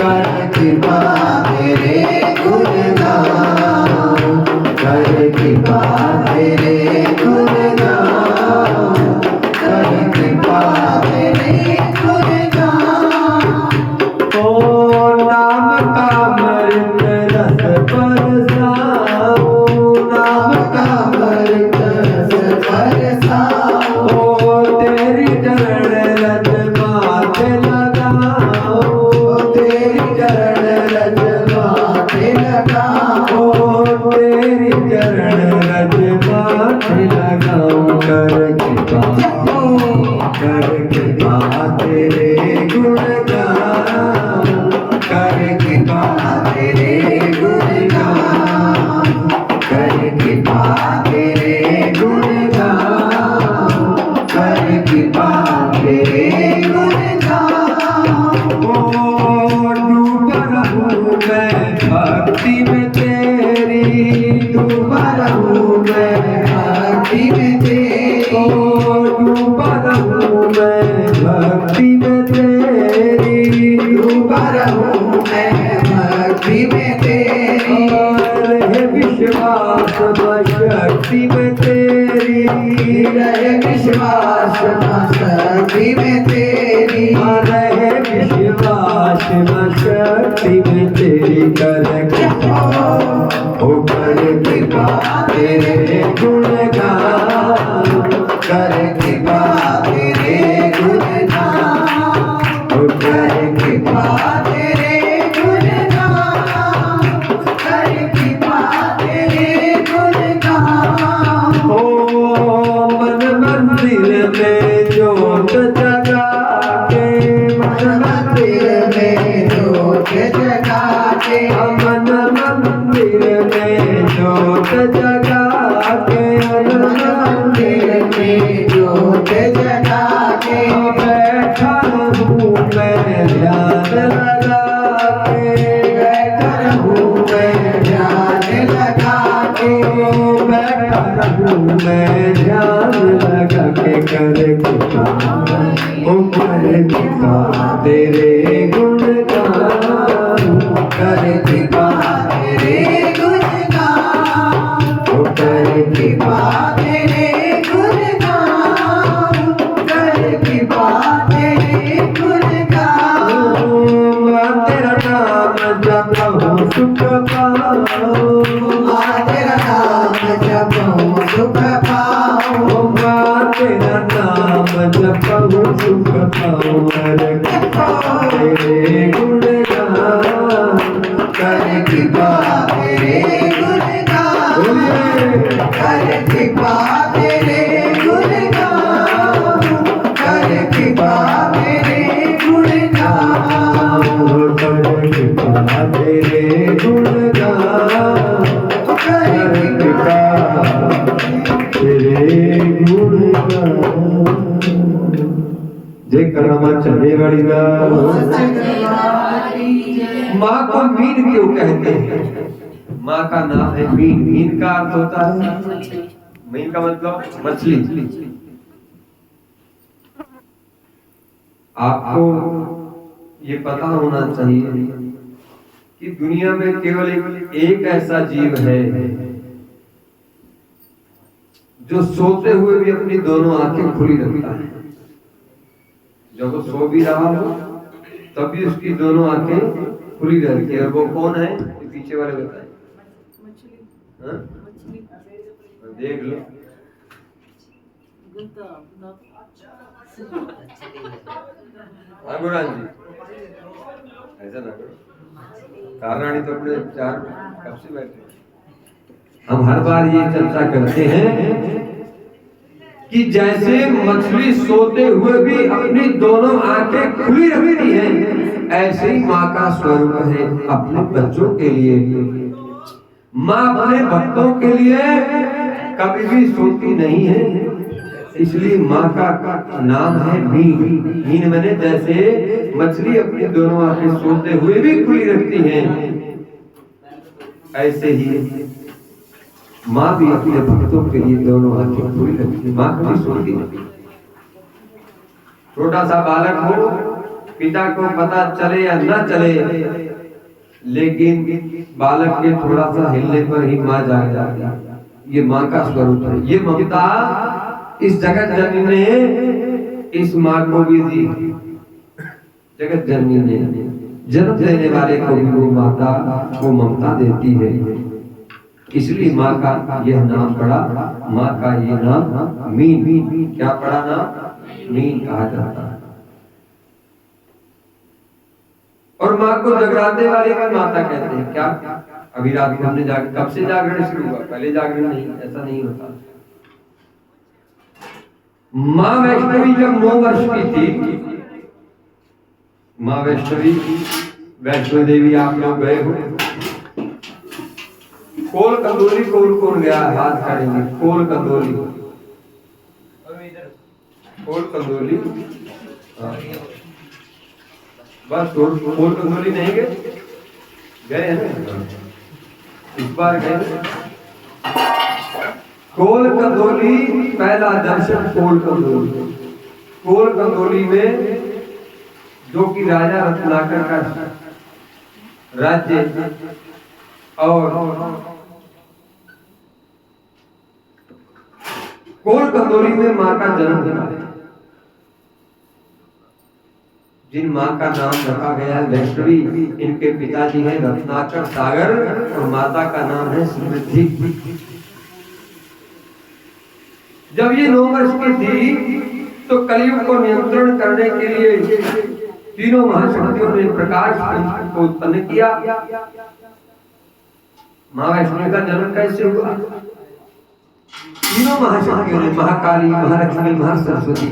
कर कृपा तेरे गुण गाऊं, कर कृपा तेरे गुण गाऊं, कर कृपा तेरे गुण गाऊं। ओ नाम का अमृत रस बरसाओ, नाम का अमृत रस बरसाओ, तेरी चरण रज माथे लगाओ, तेरी चरण रज माथे लगाओ, तेरी चरण रज माथे लगाओ। कर कृपा तेरे गुण गाऊं, कर कृपा तेरे गुण गाऊं, कर कृपा तेरे गुण गाऊं, कर कृपा तेरे गुण गाऊं। ओ डूबा रहूं मैं भक्ति में तेरी, डूबा रहूं मैं भक्ति में तेरी, ओ डूबा रहूं मैं भक्ति में तेरी, डूबा रहूं मैं भक्ति में तेरी। रहे विश्वास शक्ति में तेरी, रहे विश्वास शक्ति में तेरी, रहे विश्वास शक्ति में तेरी। कर कृपा ओ कर कृपा तेरे गुण गाऊं, कर कृपा तेरे गुण गाऊं, ओ कर कृपा तेरे गुण गाऊं, कर कृपा तेरे गुण गाऊं। ओ मन मंदिर में ज्योत जगा के, मन मंदिर में ज्योत जगा के, मन मंदिर में ज्योत जगा के, मन मंदिर में ज्योत जगा के, बैठा रहूं मैं ध्यान लगा के, बैठा रहूं मैं ध्यान लगा के, बैठा रहूं मैं ध्यान लगा के। कर कृपा ओ कर कृपा तेरे गुण गाऊं, कर कृपा तेरे गुण गाऊं, ओ कर कृपा तेरे गुण गाऊं, कर कृपा तेरे गुण गाऊं। माँ तेरा नाम जपऊं सुख पाऊं, माँ तेरा नाम जपऊं सुख पाऊं, माँ तेरा नाम जपऊं सुख पाऊं। कर कृपा तेरे गुण गाऊं, कर कृपा तेरे गुण गाऊं, कर कृपा तेरे गुण गाऊं, कर कृपा तेरे गुण गाऊं, कर कृपा तेरे गुण गाऊं, कर कृपा तेरे गुण गाऊं। जय करामा चले वाली दा। माँ को मीन क्यों कहते हैं? माँ का नाम है मीन। मीन का अर्थ होता है, मीन का मतलब मछली। आपको ये पता होना चाहिए कि दुनिया में केवल एक ऐसा जीव है जो सोते हुए भी अपनी दोनों आंखें खुली रखता है। जब वो सो भी रहा हो तब भी उसकी दोनों आंखें खुली रहती है। और वो कौन है? पीछे वाले बताए। देख लो। गुरान जी ऐसा ना करो। कारणानी तो अपने चार कब से बैठे। हम हर बार ये चर्चा करते हैं कि जैसे मछली सोते हुए भी अपनी दोनों आंखें खुली रखती है, ऐसे ही माँ का स्वरूप है अपने बच्चों के लिए। माँ अपने भक्तों के लिए कभी भी सोती नहीं है, इसलिए माँ का नाम है मीन। मीन मैंने जैसे मछली अपनी दोनों आंखें सोते हुए भी खुली रखती है, ऐसे ही माँ भी अपने भक्तों के लिए दोनों आंखें खुली रखती है। माँ कभी सोती नहीं। छोटा सा बालक हो पिता को पता चले या न चले, लेकिन बालक के थोड़ा सा हिलने पर ही माँ जाग जाती है। ये माँ का स्वरूप है। ये ममता इस जगत जननी ने इस माँ को भी दी। जगत जननी ने जन्म देने वाले को भी वो माता वो ममता देती है। इसलिए माँ का यह नाम पड़ा, माँ का ये नाम मीन। क्या पड़ा नाम? मीन कहा जाता है। और माँ को जगराते वाले की माता कहते हैं। क्या अभी रात को हमने कब से जागरण शुरू हुआ? पहले जागरण नहीं, ऐसा नहीं होता। माँ वैष्णवी जब 9 वर्ष की थी, माँ वैष्णवी, वैष्णो देवी आप लोग गए हो? कोल कंदोली कौन गया? हाथ खड़ेंगे। कोल कंदोली, कोल कंदोली, बस कोल कंदोली नहीं गए हैं? इस बार गए। कोल कंदोली पहला दर्शन कोल कंदोली। कोल कंदोली में जो कि राजा रत्नाकर का राज्य और कोल कंदोली में माँ का जन्म हुआ है। जिन माँ का नाम रखा गया है वैष्णवी, इनके पिताजी हैं रत्नाकर सागर और माता का नाम है समृद्धि। जब ये 9 वर्ष की थी तो कलयुग को नियंत्रण करने के लिए तीनों महाशक्तियों ने प्रकाश को उत्पन्न किया। माँ वैष्णवी का जन्म कैसे हुआ? तीनों महाशक्तियों ने, महाकाली, महालक्ष्मी, महासरस्वती,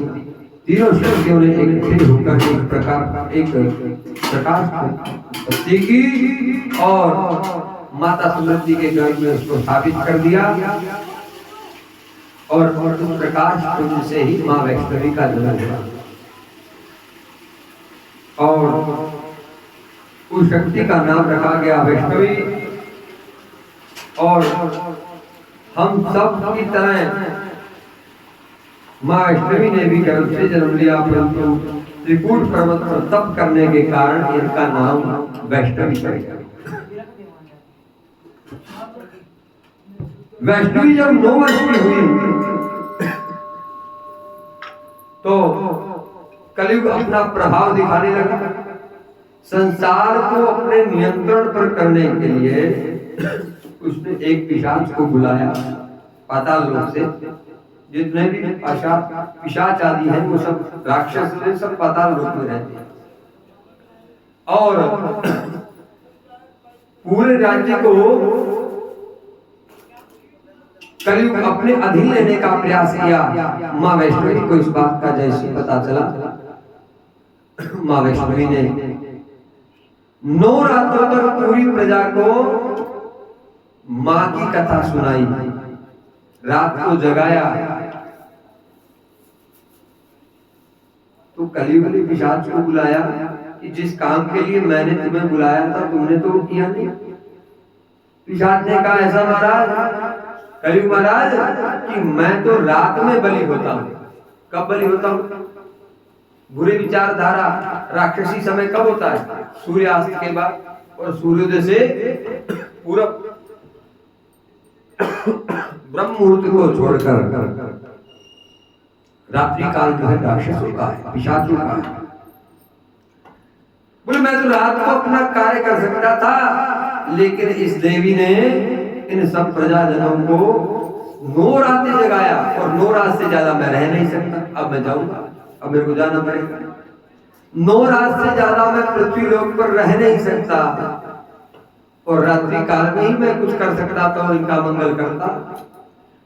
तीनों शक्तियों ने एक होकर एक प्रकाश उत्पत्ति की और माता समृद्धि के गर्भ में उसको स्थापित कर दिया। और उस प्रकाश पुंज से ही माँ वैष्णवी का जन्म हुआ। और उस शक्ति का नाम रखा गया वैष्णवी। और हम सब की तरह माँ वैष्णवी ने भी गर्भ से जन्म लिया, परंतु त्रिकूट पर्वत पर तप करने के कारण इनका नाम वैष्णवी पड़ गया। वैष्णवी जब 9 वर्ष की हुई तो कलयुग अपना प्रभाव दिखाने लगा। संसार को अपने नियंत्रण पर करने के लिए उसने एक पिशाच को बुलाया पाताल लोक से। जितने भी पिशाच आदि हैं वो सब राक्षस हैं, सब पाताल लोक में रहते हैं। और पूरे राज्य को कलयुग अपने अधीन लेने का प्रयास किया। माँ वैष्णवी को इस बात का जैसे पता चला, माँ वैष्णवी ने 9 रातों तक पूरी प्रजा को माँ की कथा सुनाई, रात को जगाया। तो कलयुग ने पिशाच को बुलाया कि जिस काम के लिए मैंने तुम्हें बुलाया था तुमने तो वो किया नहीं। पिशाच ने कहा ऐसा महाराज, कलयुग महाराज, कि मैं तो रात में बलि होता हूँ। कब बलि होता हूँ? बुरे विचारधारा राक्षसी समय कब होता है? सूर्यास्त के बाद और सूर्योदय से पूरब ब्रह्म मुहूर्त को छोड़कर रात्रि काल जो है राक्षसों का है, पिशाचों का है। बोले मैं तो रात को अपना कार्य कर सकता था, लेकिन इस देवी ने इन सब प्रजाजनों को 9 रातें जगाया और 9 रात से ज्यादा मैं रह नहीं सकता। अब मैं जाऊंगा, अब मेरे को जाना पड़ेगा। 9 रात से ज्यादा मैं पृथ्वी लोक पर रह नहीं सकता और रात्रि काल में ही मैं कुछ कर सकता था और इनका मंगल करता,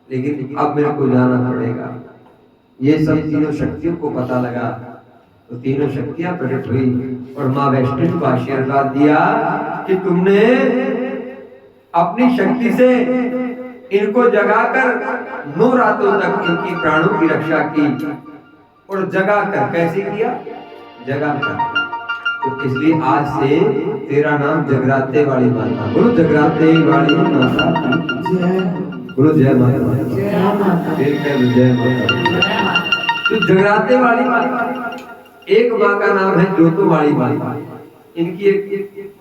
लेकिन अब मेरे को जाना पड़ेगा। ये सब तीनों शक्तियों को पता लगा तो तीनों शक्तियां प्रकट हुई और माँ वैष्णवी को आशीर्वाद दिया कि तुमने अपनी शक्ति से इनको जगाकर 9 रातों तक इनकी प्राणों की रक्षा की। और जगाकर कैसे किया? जगाकर। तो इसलिए आज से तेरा नाम जगराते वाली माता। बोलो जगराते वाली माता, बोलो जय माता, जय माता। तो जगराते वाली माता एक माँ का नाम है जोतोवाड़ी माँ। इनकी एक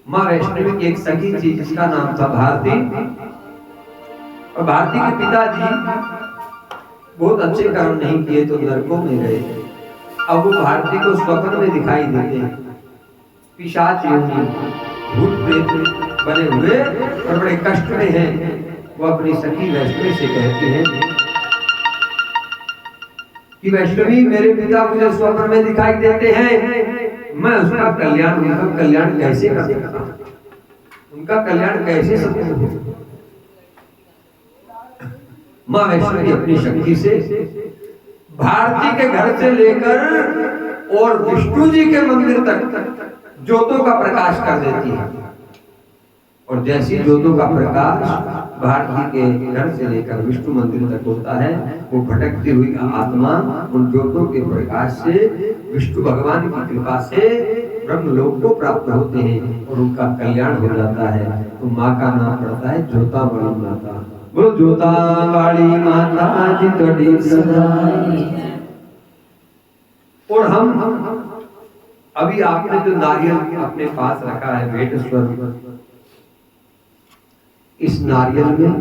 माँ वैष्णवी की एक सखी थी जिसका नाम था भारती। और भारती के पिताजी बहुत अच्छे कर्म नहीं किए तो नरकों में गए। अब वो भारती को स्वप्न में दिखाई देते हैं, पिशाच योनि भूत प्रेत बने हुए और बड़े कष्ट में हैं। वो अपनी सखी वैष्णवी से कहती हैं कि वैष्णवी मेरे पिता मुझे स्वप्न में दिखाई देते हैं, मैं उसका कल्याण उनका कल्याण कैसे कर सकता हूं, उनका कल्याण कैसे सकता हूं। माँ वैष्णवी अपनी शक्ति से भारती के घर से लेकर और विष्णु जी के मंदिर तक ज्योतों का प्रकाश कर देती है। और जैसी ज्योतों का प्रकाश भारती के घर से लेकर विष्णु मंदिर तक होता है, वो भटकती हुई आत्मा उन ज्योतों के प्रकाश से विष्णु भगवान की कृपा से ब्रह्मलोक को प्राप्त होते हैं और उनका कल्याण हो जाता है। तो माँ का नाम पड़ता है जोतावाड़ी माता। वो जोतावाड़ी माता जी तोड़ी सदाई। और हम अभी आपने जो नारियल अपने पास रखा है भेंट स्वरूप, इस नारियल में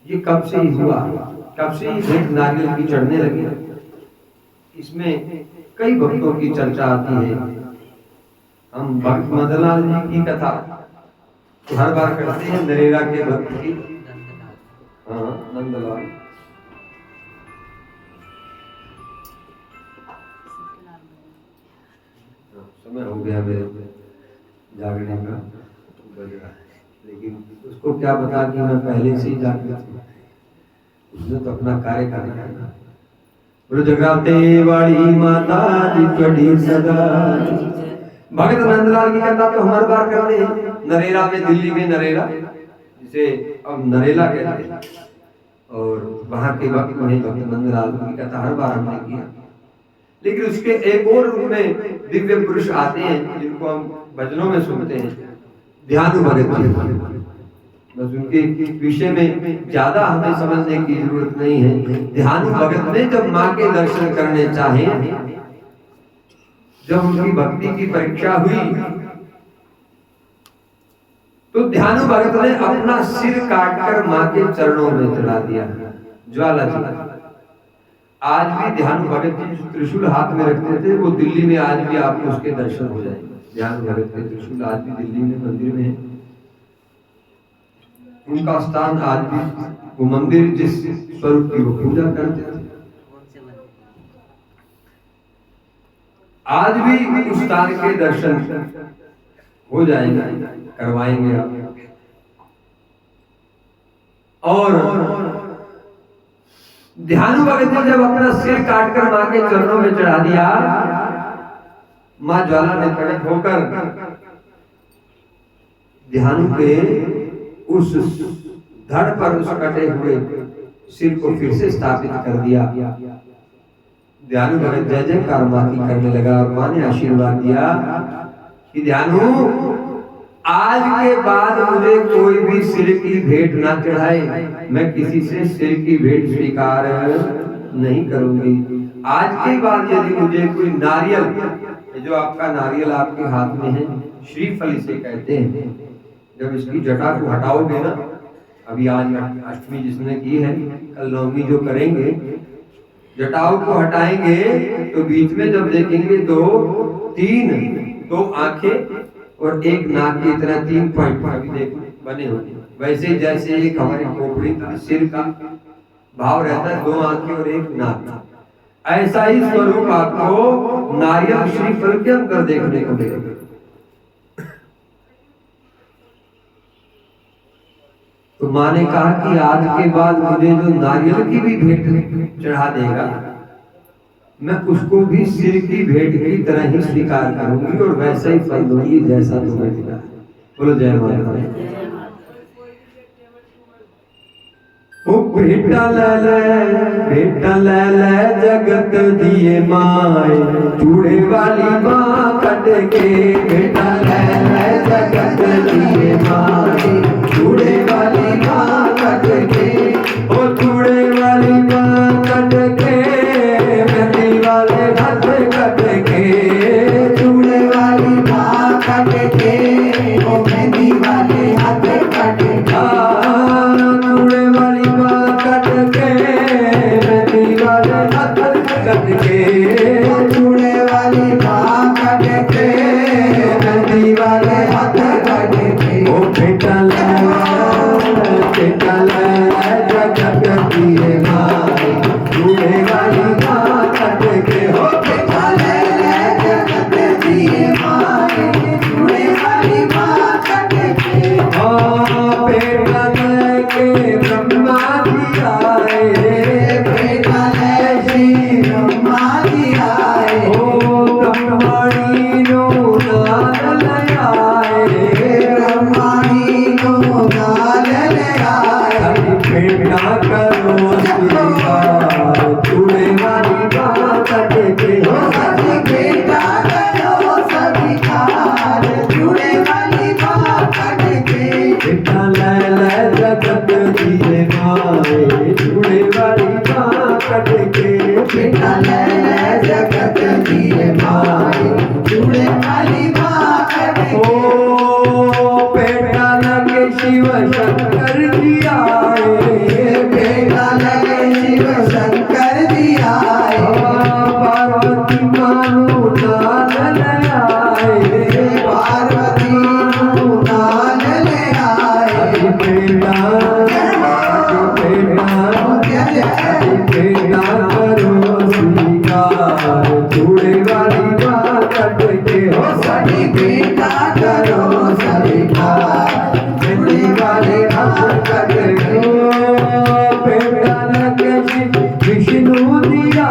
ये कब से ही हुआ, कब से ही भेंट नारियल की चढ़ने लगी। इसमें कई भक्तों की चर्चा आती है। हम भक्त मदनलाल जी की कथा तो हर बार करते हैं, नरेला के भक्त की। हाँ, नंदलाल समय हो गया मेरे जागने का बज रहा है, लेकिन उसको क्या बता कि मैं पहले से ही जागता था, उसने तो अपना कार्य करना है। बोलो जगराते वाली माता जी तोड़ी सदा। भगत नंदलाल की कथा तो हर बार करते हैं। नरेला में, दिल्ली में नरेला, जिसे अब नरेला कहते हैं, और वहां के भक्त में भक्त नंदलाल की कथा हर बार हमने किया। लेकिन उसके एक और रूप में दिव्य पुरुष आते हैं जिनको हम भजनों में सुनते हैं, ध्यानु भगत जी। बस उनके विषय में ज्यादा हमें समझने की जरूरत नहीं है। ध्यानु भगत ने जब माँ के दर्शन करने चाहे, जब उनकी भक्ति की परीक्षा हुई, तो ध्यानु भगत ने अपना सिर काटकर माँ के चरणों में चढ़ा दिया। ज्वाला जी आज भी ध्यानु भगत जी जो त्रिशूल हाथ में रखते थे, वो दिल्ली में आज भी आपको उसके दर्शन हो जाएंगे। ध्यानु भगत के त्रिशूल आज भी दिल्ली में मंदिर में है। उनका स्थान आज भी, वो मंदिर जिस स्वरूप की वो पूजा करते थे, आज भी उस स्थान के दर्शन हो जाएंगे, करवाएंगे आप। और ध्यानु भगत ने जब अपना सिर काटकर माँ के चरणों में चढ़ा दिया, माँ ज्वाला ने प्रकट होकर ध्यानु के उस धड़ पर उस कटे हुए सिर को फिर से स्थापित कर दिया। ध्यानु भगत जय जयकार माँ की करने लगा और माँ ने आशीर्वाद दिया कि ध्यानु आज के बाद मुझे कोई भी सिर की भेंट ना चढ़ाए, मैं किसी से सिर की भेंट स्वीकार नहीं करूंगी। आज के बाद यदि मुझे कोई नारियल, जो आपका नारियल आपके हाथ में है, श्रीफल इसे कहते हैं, जब इसकी जटा को हटाओगे ना, अभी आज अष्टमी जिसने की है, कल नवमी जो करेंगे, जटाओं को हटाएंगे तो बीच में जब देखेंगे तो दो आंखें और एक नाक की तरह 3 पॉइंट अभी देख बने होंगे। वैसे जैसे एक हमारी खोपड़ी सिर का भाव रहता है, 2 आंखें और एक नाक, ऐसा ही स्वरूप आपको नारियल श्रीफल के अंदर देखने को मिलेगा। तो माँ ने कहा कि आज के बाद मुझे जो नारियल की भी भेंट चढ़ा देगा, मैं उसको भी सिर की भेंट की तरह ही स्वीकार करूंगी और वैसा ही फल दूंगी जैसा तुम्हें मिला। बोलो जय माता दी। भेंटा ले जगत दिए माए, चूड़े वाली माँ कट के। भेंटा ले जगत दिए माए, चूड़े वाली माँ कट के। ओ चूड़े वाली माँ कट के, माए जुड़े वाली माँ कटके। ओ बेटा लगे शिव शंकर जी आए, बेटा लगे शिव शंकर जी आए। पार्वती मानो नाल आए, पार्वती नाल ले आए। बेटा करो स्वीकार जुड़े वाली माँ कटके। हो सभी बेटा करो स्वीकार जुड़े वाली माँ कटके। बेटा लगे विष्णु दिया,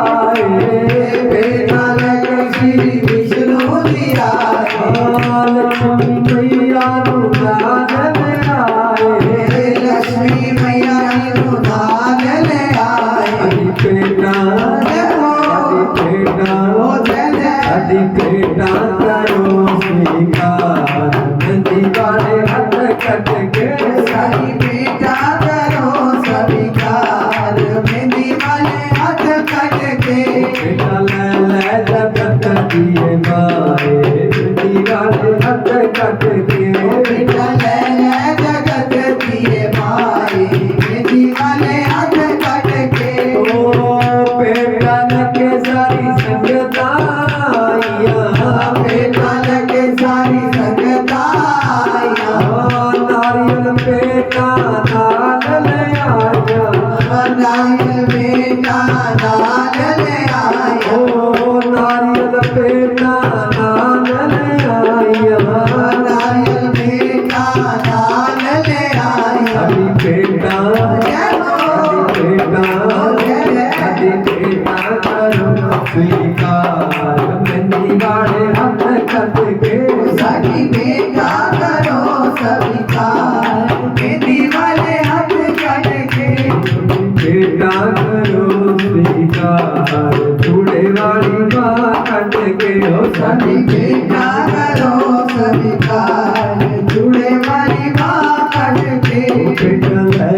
बेटा लगे श्री विष्णु दिया। लक्ष्मी मैया नाल आए, लक्ष्मी मैया नाल ले आए। बेटा बेटा करो स्वीकार नदी वाले हाथ कटके। सभी बेटा करो स्वीकार मेहंदी वाले हाथ कटके। बेटा ले जगत दिए माए नदी वाले हाथ कटके। बेटा ले जगत दिए माए मेहंदी वाले हाथ कटके। ओ बेटा लगे सारी संगताइया, बेटा लगे सारी संगताइया। नारियल बेटा नाल ले आया, नारियल बेटा नाल ले आया। ओ नारियल बेटा नाल ले आया, नारियल बेटा नाल ले आया। अभी बेटा करो स्वीकार मेहंदी वाले हाथ कटके। सभी बेटा करो स्वीकार मेहंदी वाले हाथ कटके। बेटा करो स्वीकार जुड़े वाली माँ कटके। हो सभी बेटा करो स्वीकार जुड़े वाली माँ कटके। बेटा ले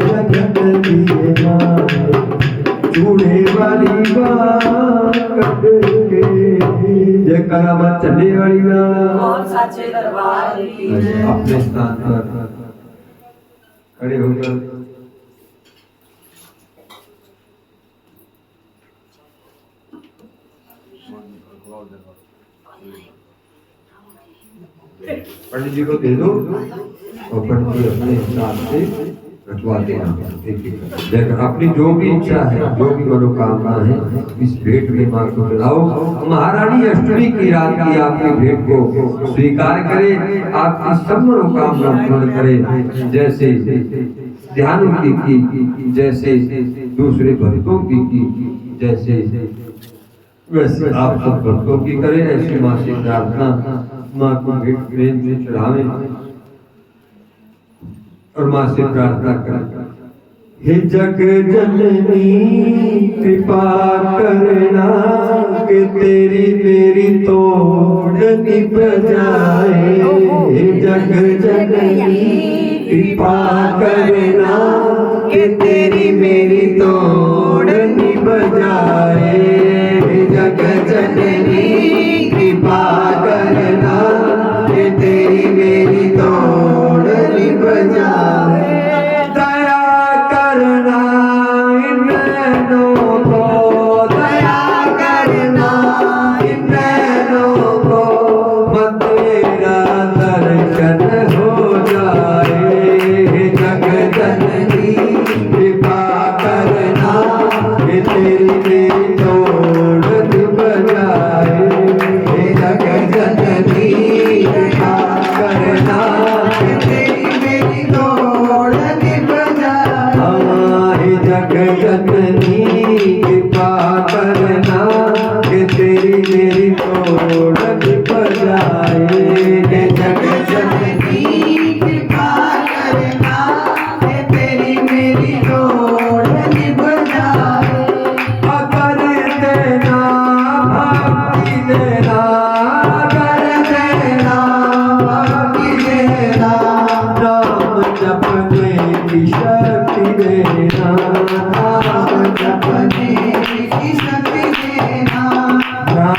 जगत दिए माँ जुड़े वाली माँ कटके। जयकारा माँ चले वाली माँ। साचे दरबार की जय। अपने स्थान पर खड़े होकर पंडित जी को दे दो और पंडित जी अपने हिसाब से रखवा देना। देखो अपनी जो भी इच्छा है, जो भी मनोकामना है, इस भेंट में मां को चढ़ाओ। महारानी अष्टमी की रात की आपकी भेंट को स्वीकार करे, आपकी सब मनोकामना पूर्ण करे। जैसे ध्यान की, जैसे दूसरे भक्तों की, जैसे वैसे आप सब भक्तों की करें। ऐसी माँ से प्रार्थना, माँ को भेंट प्रेम से चढ़ावे और माँ से प्रार्थना करें। हे जग जननी कृपा करना कि तेरी मेरी तोड़ निभ जाए। हे जग जननी कृपा करना कि तेरी मेरी तोड़ निभ जाए। हे जग जननी कृपा करना कि तेरी मेरी तोड़ निभ जाए। दया करना इन नैनों को, दया करना इन नैनों को, मत तेरा दर्शन हो जाए।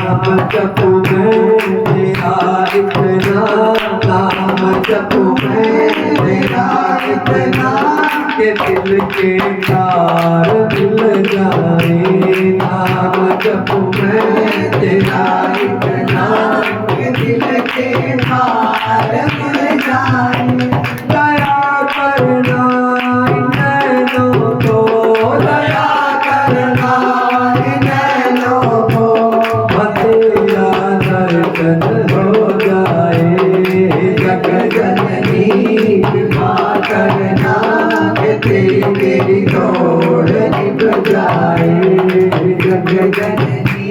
नाम जपू मैं तेरा इतना, नाम जपू मैं तेरा इतना, के दिल के तार मिल जाए। नाम जपू मैं तेरा इतना, के दिल के तार मिल जाए। दया करना नैनों को, दया करना नैनों को, तेरा दर्शन हो जाए। जग जननी कृपा करना, कि तेरी मेरी दौड़ निभ जाए। जग जननी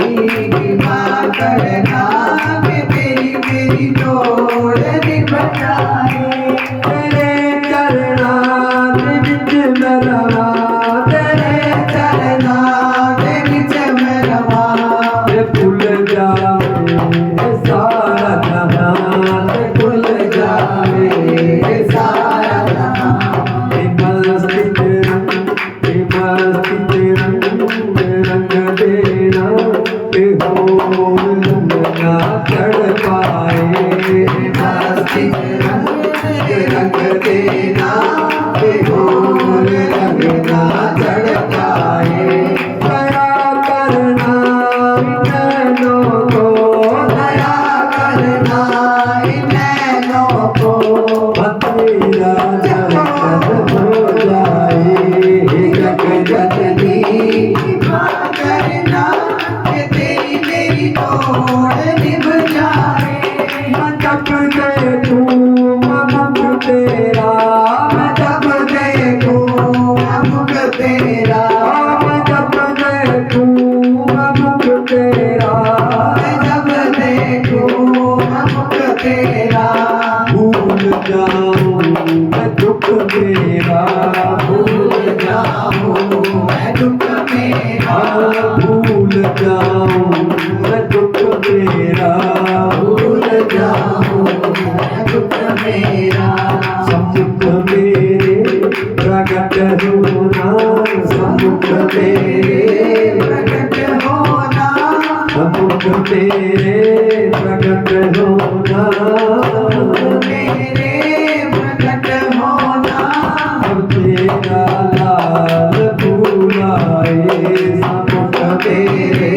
कृपा करना, कि तेरी मेरी दौड़ निभ जाए। तेरे चरणां दे विच मैं रवां, तेरे चरनां दे विच मैं रवां। ते भुल जावे सारा जहां, ते भुल जावे सारा जहां। मस्तित रंग देना, के हो ना चढ़ पाए। मस्ती रंग देना, बेहोर रंग ना चढ़ पाए। दया करना नैनों को, दया करना नैनों को, तेरा दर्शन हो जाए। जग जननी कृपा करना, कि तेरी मेरी दौड़ निभ जाए। जब देखूं मुख तेरा, मैं जब देखूं मुख तेरा, जब देखूं मुख तेरा, मैं जब देखूं मुख तेरा, भूल जाऊं मैं दुख मेरा, भूल जाऊं मैं दुख मेरा, भूल जाऊं मैं दुख मेरा, भूल जाऊं मैं दुख मेरा। समुख मेरे प्रगट होना, समुख मेरे प्रकट होना, समुख मेरे प्रगट होना, मेरे प्रकट होना, अब तेरा लाल बुलाए। समुख तेरे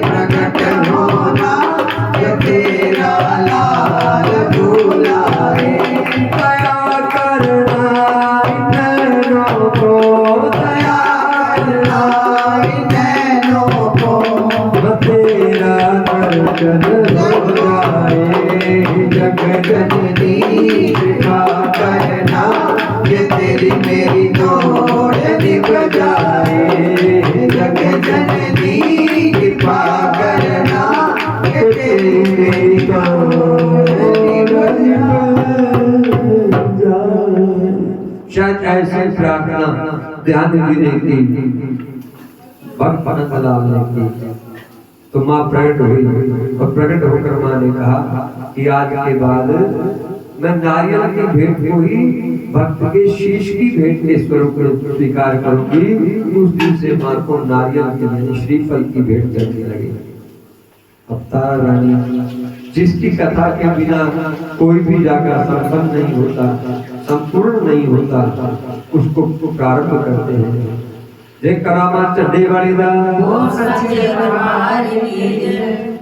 प्रकट होना, कि तेरा लाल बुलाए। दया करना नैनों को, दया करना नैनों को, तेरा दर्शन हो जाए। जग जननी कृपा करना, कि तेरी मेरी दौड़ निभ जाए। जग जननी कृपा करना, कि तेरी मेरी दौड़ निभ जाए। शायद ऐसी प्रार्थना ध्यान देने की भक्त नंदलाल ने की, तो माँ प्रकट हुई और प्रकट होकर माँ ने कहा कि आज के बाद मैं नारियल की भेंट को ही भक्त के शीश की भेंट के स्वरूप में स्वीकार करूंगी। उस दिन से माँ को नारियल के लिए श्रीफल की भेंट करने लगी। अब तारा रानी जिसकी कथा के बिना कोई भी जाकर संपन्न नहीं होता, संपूर्ण नहीं होता, उसको प्रारंभ करते हैं। देख करामात चढ़े वाली दा ओम सच्चे दरबार की जय।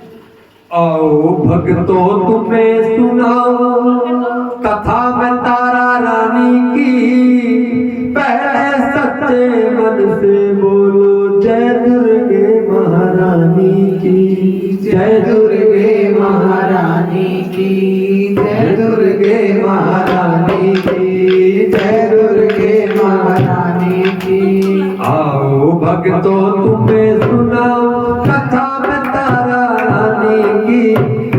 आओ भक्तों तुम्हें सुनाओ कथा में तारा रानी की। पहले सच्चे मन से बोलो जय दुर्गे महारानी की, जय दुर्गे महारानी की, जय दुर्गे महारानी की, जय दुर्गे महारानी की। आओ भक्तों तुम्हें सुनाओ कथा में तारा रानी की।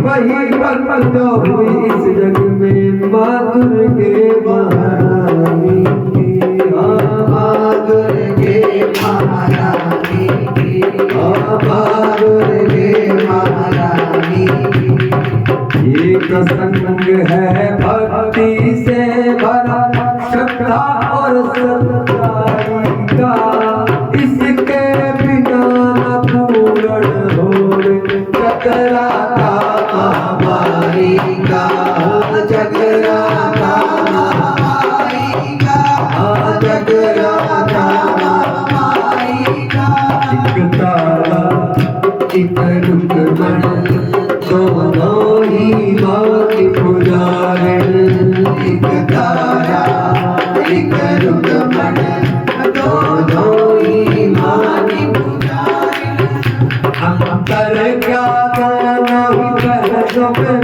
वही पल जो हुई इस जग में माँ दुर्गे महारानी की। माँ दुर्गे महारानी की, माँ दुर्गे महारानी की। ये प्रसंग है भक्ति से भरा, श्रद्धा और सच्चाई का। इसके बिना न पूर्ण होवे जगत जगराता महामारी का, जगराता महामारी का, जगराता महामारी का। एक तारा एक रुकमण दोनों ही माँ की पुजारिण। एक तारा एक रुकमण दोनों ही माँ की पुजारिण। अंतर क्या दोनों ही बहनों में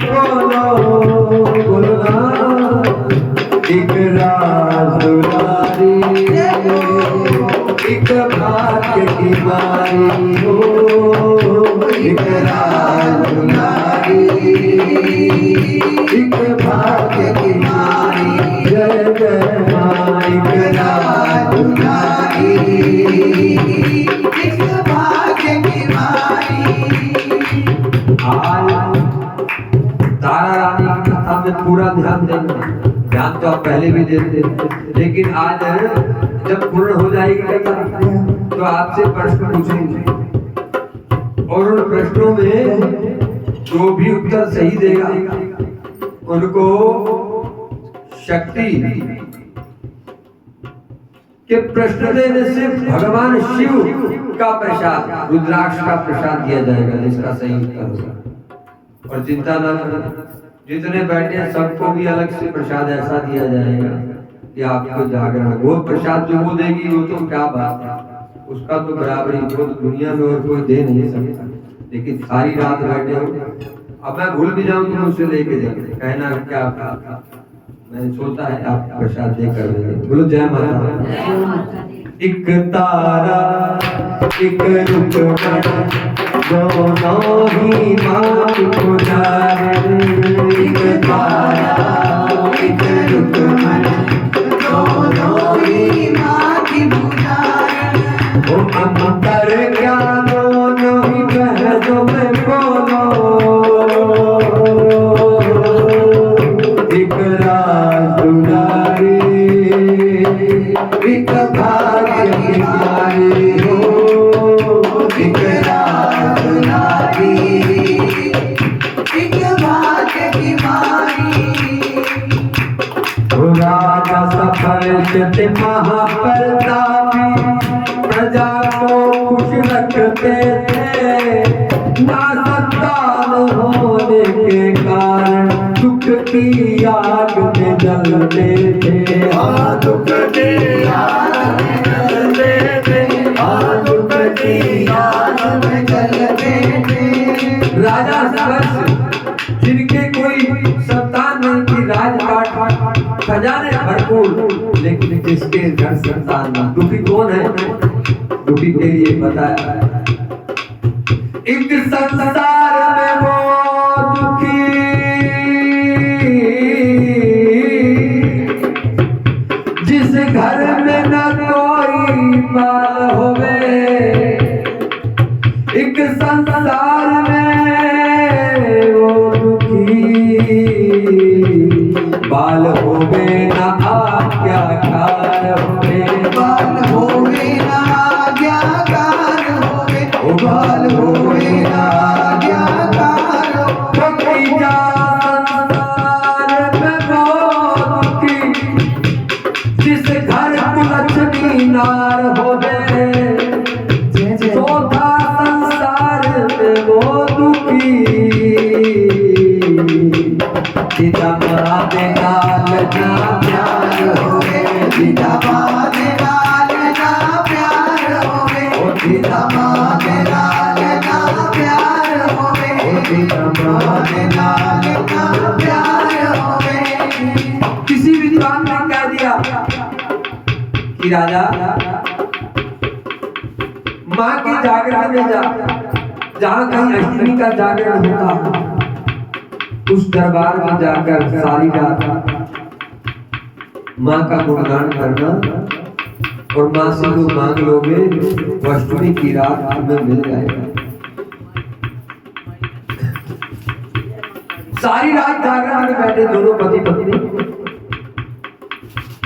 बोलो ना। एक राज दुलारी एक भाग्य की मारी हो। एक राज दुलारी एक भाग्य की मारी। जय जय माँ एक राज दुलारी एक भाग्य की मारी। आज तारा रानी की कथा में पूरा ध्यान देंगे। ध्यान तो आप पहले भी देते थे, लेकिन आज जब पूर्ण हो जाएगी कथा तो आपसे प्रश्न पूछेंगे और उन प्रश्नों में जो भी उत्तर सही देगा उनको शक्ति के प्रश्न देने से भगवान शिव का प्रसाद, रुद्राक्ष का प्रसाद दिया जाएगा जिसका सही उत्तर होगा। और चिंता न करें, जितने बैठे हैं सबको भी अलग से प्रसाद ऐसा दिया जाएगा कि आपको जागरण। वो प्रसाद जो वो देगी वो तो क्या बात है, उसका तो बराबरी वो तो दुनिया में और कोई दे नहीं सकता। लेकिन सारी रात बैठे हो, अब मैं भूल भी जाऊं तो मुझसे लेके जाए कहना क्या था। मैंने सोचा है आप प्रसाद दे कर देंगे। बोलो जय माता। एक तारा एक रुकमण दोनों ही माँ की पुजारिण। एक तारा एक रुकमण दोनों ही माँ की पुजारिण। ओ अंतर क्या दोनों ही बहनों में बोलो। एक राज दुलारी एक भाग्य की मारी हो। एक राज दुलारी एक भाग्य की मारी। राजा सफल महाप्रतापी प्रजा को खुश रखते थे। ना संतान होने के कारण दुख की आग में जलते थे। दुख की आग में जलते थे। दुख की आग में जलते थे। राजा सफल जिनके कोई संतान नहीं थी, राजपाट खजाने भरपूर, लेकिन जिसके घर संतान ना। दुखी कौन है? दुखी के लिए बताया एक संसार में वो दुखी जिस घर में न कोई बाल होवे। एक संसार में वो दुखी बाल होवे ना आज्ञाकार होवे। बाल होवे ना आज्ञाकार होवे। बाल होवे ना आज्ञाकार होवे। जा संसार में वो दुखी जिस घर कुलछनी नार होवे। चौथा संसार में वो दुखी सीता माँ के लाल ना प्यार होवे। सीता माँ के लाल ना प्यार होवे। सीता माँ के लाल ना प्यार होवे। सीता माँ के लाल ना प्यार होवे। किसी विद्वान ने कह दिया कि राजा माँ के जागरण में जा, जहाँ कहीं अष्टमी का जागरण होता उस दरबार में जाकर सारी रात माँ का गुणगान करना और माँ से जो मांग लोगे वो अष्टमी की रात तुम्हें मिल जाएगा। सारी रात जागरण में बैठे दोनों पति पत्नी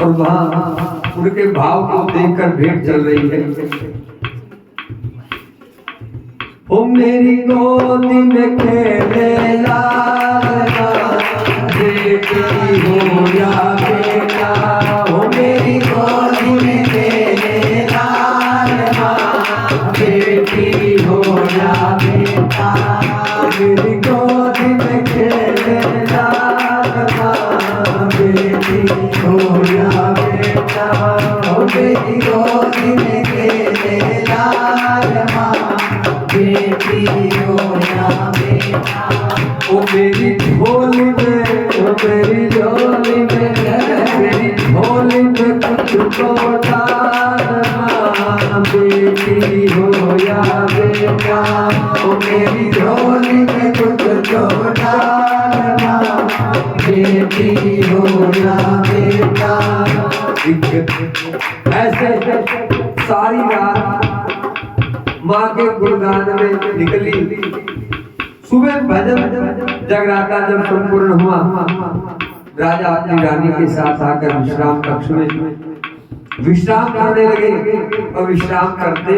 और वहां उनके भाव को देखकर भेंट चल रही है। ओ मेरी गोदी में खेले लाल माँ, बेटी हो या बेटा, ओ मेरी गोदी में खेले लाल माँ, बेटी हो या बेटा, मेरी गोदी में खेले लाल माँ, बेटी हो या बेटा, ओ मेरी गोदी में खेले लाल माँ, बेटी हो या बेटा। ओ मेरी झोली में, ओ मेरी झोली में, मेरी झोली में कुछ तो डालना, बेटी हो या बेटा, ओ मेरी झोली में कुछ तो डालना, बेटी हो या बेटा। ऐसे सारी रात माँ के गुणगान में निकली। सुबह भजन जगराता जब संपूर्ण हुआ, राजा अपनी रानी के साथ आकर विश्राम कक्ष में विश्राम करने लगे और विश्राम करते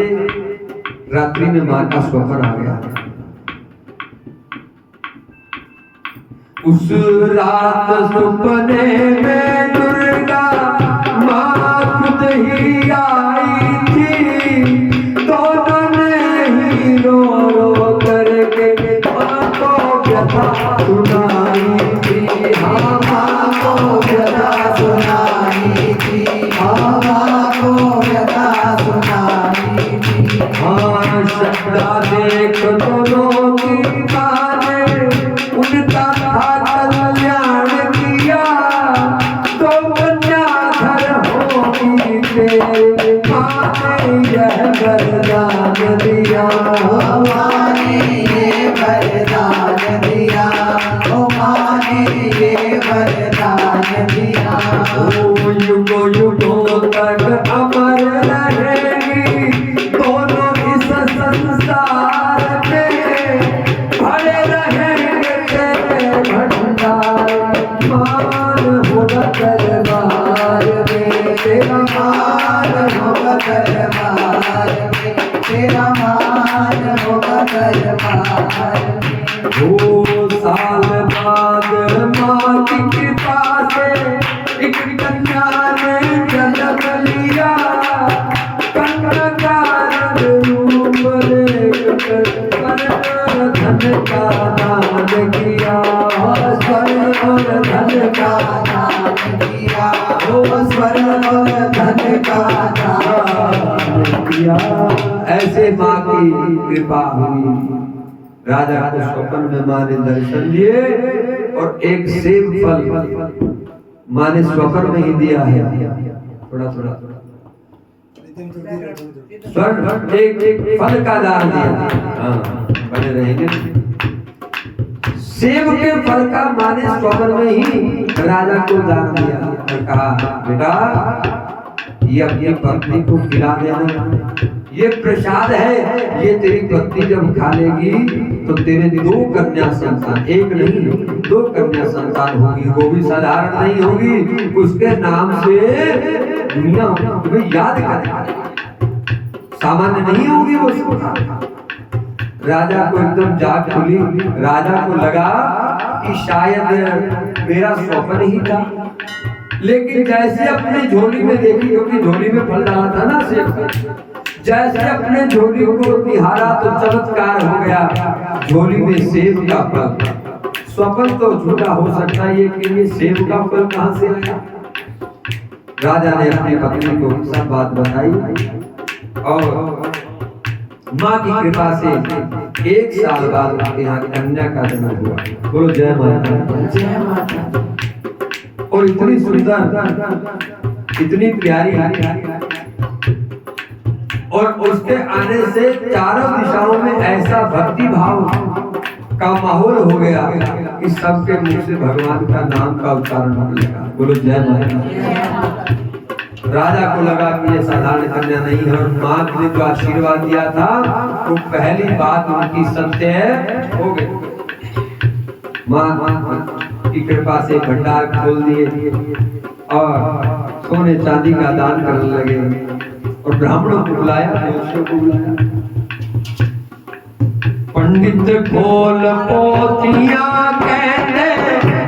रात्रि में माँ का स्वप्न आ गया। उस रात सपने में दुर्गा माँ खुद ही आई थी, दोनों ने ही रो रो करके माँ को व्यथा सुनाई थी। हाँ, माँ को व्यथा सुनाई थी, हाँ, माँ को व्यथा सुनाई थी। हाँ, श्रद्धा देख दोनों की माँ ने उनका कल्याण किया, तो कन्याधर होगी तेरे, माँ ने यह वरदान दिया, माँ ने ये वरदान दिया, ओ माँ ने ये वरदान दिया। ओ युगों युगों तक अमर रहेगी दोनों इस संसार में, भरे रहेंगे तेरे भंडार, मान होगा दरबार में, तेरा मान होगा दरबार में, तेरा मान होगा दरबार में। दो साल बाद माँ की कृपा से एक कन्या ने जन्म लिया, कन्या का रूप लेकर धन का दान किया, स्वर्ण और धन का दान किया, ओ स्वर्ण और धन का दान किया। ऐसे माँ की कृपा हुई। राजा को स्वप्न में माँ ने दर्शन दिए और एक सेब फल माँ ने स्वप्न में ही दिया है। थोड़ा थोड़ा स्वर्ण एक फल का दान दिया। हाँ, बने रहेंगे। सेब के फल का माँ ने स्वप्न में ही राजा को दान दिया और कहा, बेटा ये अपनी पत्नी को खिला देना, ये प्रसाद है, ये तेरी पत्नी जब खा लेगी तो तेरे 2 कन्या संतान, एक नहीं 2 कन्या संतान होगी, वो भी साधारण नहीं होगी, उसके नाम से दुनिया तुम्हें याद करेगी, सामान्य नहीं होगी वो सुखा। राजा को एकदम जाग खुली। राजा को लगा कि शायद मेरा स्वप्न ही था, लेकिन जैसे अपने झोली में देखी, क्योंकि झोली में फल डाला था ना सेब, जैसे अपने झोली को निहारा तो चमत्कार हो गया, झोली में सेब का फल। स्वप्न तो झूठा हो सकता है, ये सेब का फल कहां से आया? राजा ने अपनी पत्नी को सब बात बताई और माँ की कृपा से 1 साल बाद उनके यहाँ कन्या का जन्म हुआ। बोलो जय माता, जय माता। और इतनी सुंदर, इतनी प्यारी, और उसके आने से चारों दिशाओं में ऐसा भक्ति भाव का माहौल हो गया कि सबके मुंह से भगवान का नाम का उच्चारण होने लगा। बोलो जय माता। राजा को लगा कि ये साधारण कन्या नहीं है, और माँ ने जो आशीर्वाद दिया था वो पहली बात उनकी सत्य हो गई। माँ की कृपा से भंडार खोल दिए और सोने चांदी का दान करने लगे और ब्राह्मणों को बुलाया, को बुलाया। पंडित खोल पोथियां कहते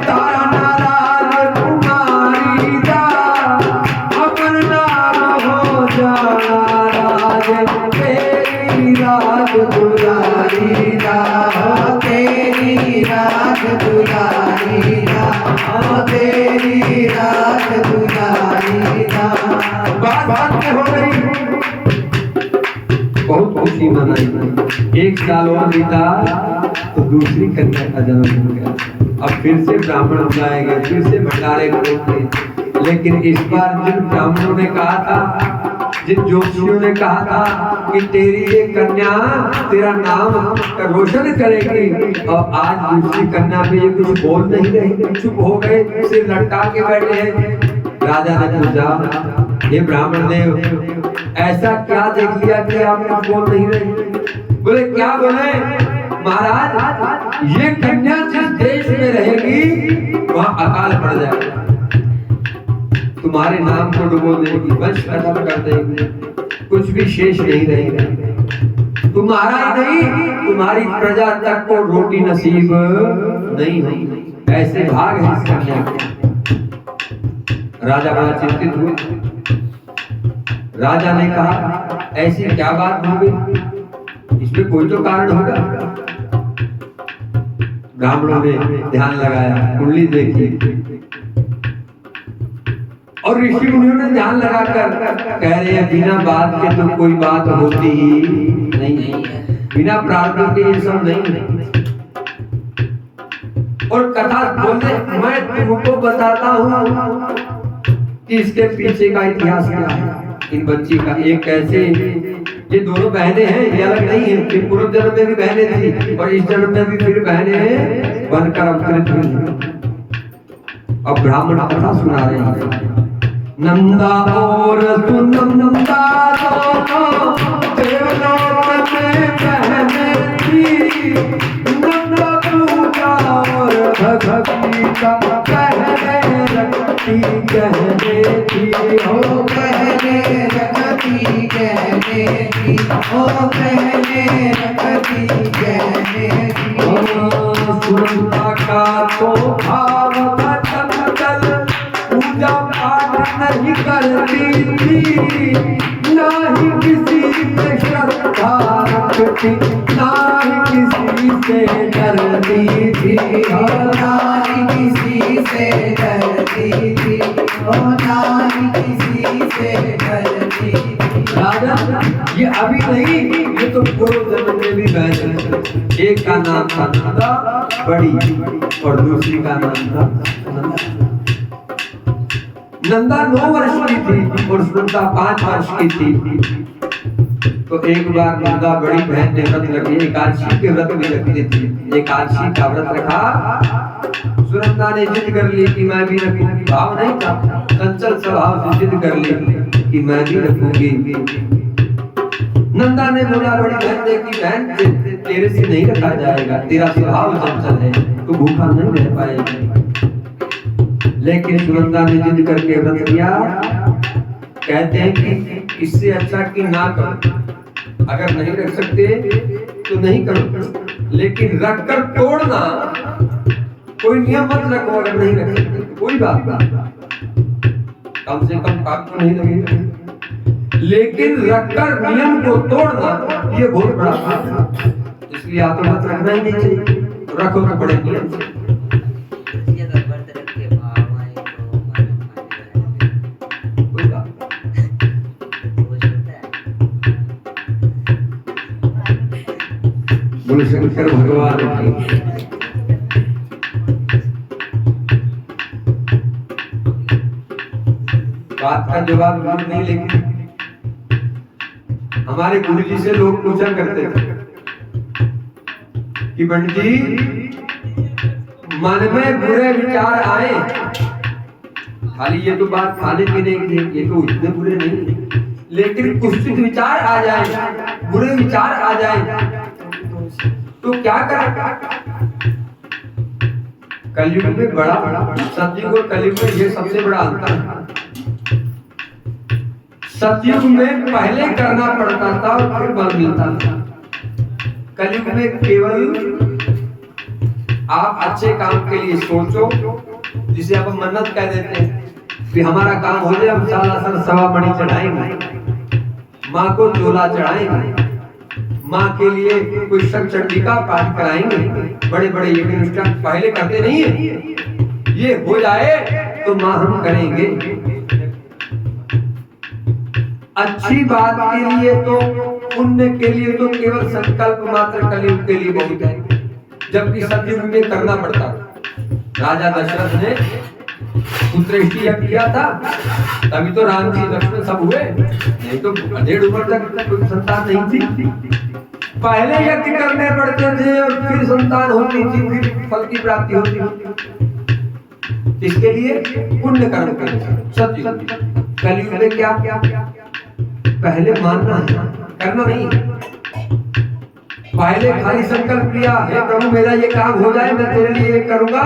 तारा नाराज कुमारी दा अपन नाम हो जाना राज तेरी राज दुलारी दा तेरी राज दुलारी दा तेरी राज दुलारी दा। बात में हो गई, बहुत खुशी मनाई। एक साल और बीता तो दूसरी कन्या का जन्म हो गया। अब फिर से ब्राह्मण बुलाएंगे, फिर से भंडारे करेंगे। लेकिन इस बार जिन ब्राह्मणों ने कहा था, जिन जोशियों ने कहा था कि तेरी ये कन्या तेरा नाम रोशन करेगी, और आज दूसरी कन्या पे ये कुछ बोल नहीं रही, चुप हो गए, सिर लटका के बैठे हैं। राजा ने पूछा, ये ब्राह्मण देव ऐसा क्या देख लिया कि आप कुछ बोल नहीं रहे? बोले क्या बोले? महाराज ये कन्या जिस देश में रहेगी वहाँ अकाल पड़ जाएगा, तुम्हारे नाम को डुबो देगी, वंश खत्म कर देगी, कुछ भी शेष नहीं रहेगा। तुम्हारा ही नहीं तुम्हारी प्रजा तक को रोटी नसीब नहीं होगी। ऐसे भाग है इस कन्या के। राजा बड़ा चिंतित हुए। राजा ने कहा, ऐसी क्या बात हो गई? इसमें कोई तो कारण होगा। ब्राह्मणों ने ध्यान लगाया, कुंडली देखी, और ऋषि मुनियों ने ध्यान लगाकर कह रहे हैं बिना बात के तो कोई बात होती ही नहीं है, बिना प्रार्थना के ये सब नहीं है। और कथा बोलते मैं तुमको बताता हूँ कि इसके पीछे का इतिहास क्या है। इन बच्ची का एक कैसे, ये दोनों बहनें हैं, ये अलग नहीं है, कि पूर्व जन्म में भी बहनें थी और इस जन्म में भी फिर बहनें बनकर अवतरित हुई। अब ब्राह्मण कथा सुना रहे हैं। नंदा और सुनंदा दोनों देवलोक में बहनें थी, नंदा पूजा और भक्ति का कहने रखती कहने थी, ओ कहने रखती कहने थी, ओ कहने रखती कहने थी। सुनंदा का तो भाव था चंचल, पूजा पाठ नहीं करती थी, ना ही किसी से श्रद्धा रखती, ना ही किसी से डरती थी, ना ही किसी से डरती थी, ना ही किसी से डरती थी। राजा ये अभी नहीं, ये तो पूर्व जन्म में भी बहन। एक का नाम था नंदा बड़ी और दूसरी का नाम था नंदा। नंदा 9 वर्ष की थी और सुनंदा 5 वर्ष की थी। तो एक बार नंदा बड़ी बहन ने व्रत रखी, एकादशी के व्रत भी रखती थी, एकादशी का व्रत रखा। सुनंदा ने जिद कर ली कि मैं भी रखूंगी, भाव नहीं था, चंचल स्वभाव से जिद कर ली कि मैं भी रखूंगी। नंदा ने बोला बड़ी बहन ने कि बहन तेरे से नहीं रखा जाएगा, तेरा स्वभाव चंचल है, तू भूखा नहीं रह पाएगी। लेकिन सुनंदा ने जिद करके व्रत किया। कहते हैं कि इससे अच्छा कि ना करो, अगर नहीं रख सकते तो नहीं करो, लेकिन रख कर तोड़ना, कोई नियम मत रखो। अगर नहीं रख सकते कोई बात नहीं, कम से कम पाप तो नहीं लगेगा, लेकिन रखकर नियम को तोड़ना ये बहुत बड़ा पाप है। इसलिए आप मत रखना ही नहीं चाहिए, रखो तो बड़े नियम से। बोले शंकर भगवान की। बात का जवाब नहीं, लेकिन हमारे गुरु जी से लोग पूछा करते थे कि पंडित जी मन में बुरे विचार आए, खाली ये तो बात खाने पीने की है, ये तो इतने बुरे नहीं, लेकिन कुछ विचार आ जाए, बुरे विचार आ जाए तो क्या करें? कलयुग में बड़ा सतयुग और कलयुग में ये सबसे बड़ा अंतर है। सतयुग में पहले करना पड़ता था और फिर बल मिलता था, कलयुग में केवल आप अच्छे काम के लिए सोचो, जिसे आप मन्नत कह देते हैं कि हमारा काम हो जाए, हम सालासर सवा मणि चढ़ाएंगे, माँ को चोला चढ़ाएंगे, माँ के लिए कोई चंडिका पाठ कराएंगे, बड़े बड़े यज्ञ अनुष्ठान पहले करते नहीं है, ये हो जाए तो माँ हम करेंगे। अच्छी बात के लिए तो, पुण्य के लिए तो केवल संकल्प मात्र कलयुग के लिए बहुत है, जबकि सतयुग में करना पड़ता। राजा दशरथ ने पुत्रेष्टि यज्ञ किया था, तभी तो राम जी लक्ष्मण सब हुए, नहीं तो 1.5 उम्र तक कोई संतान नहीं थी। पहले यज्ञ करने पड़ते थे और फिर संतान होती थी, फिर फल की प्राप्ति होती थी। इसके लिए पुण्य कर्म के लिए सतयुग। कलयुग में क्या पहले मानना है, करना नहीं। पहले खाली संकल्प लिया, हे प्रभु मेरा ये काम हो जाए, मैं तेरे लिए ये करूंगा,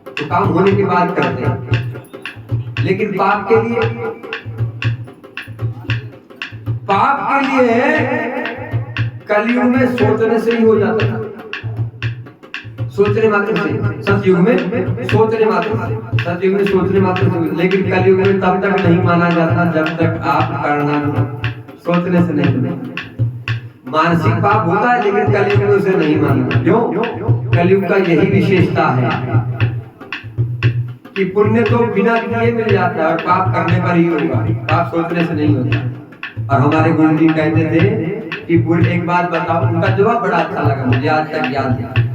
तो काम होने के बाद करते हैं। लेकिन पाप के लिए कलयुग में सोचने से ही हो जाता था, सोचने मात्र से। सतयुग में सोचने मात्र से, सतयुग में सोचने मात्र से। लेकिन कलयुग में तब तक नहीं माना जाता जब तक आप करना सोचने से नहीं। मानसिक पाप होता है लेकिन कलयुग में उसे नहीं माना। क्यों? कलयुग का यही विशेषता है कि पुण्य तो बिना किए मिल जाता है और पाप करने पर ही होगा, पाप सोचने से नहीं होता। और हमारे गुरु जी कहते थे कि एक बात बताओ, उनका जवाब बड़ा अच्छा लगा मुझे, आज तक याद है।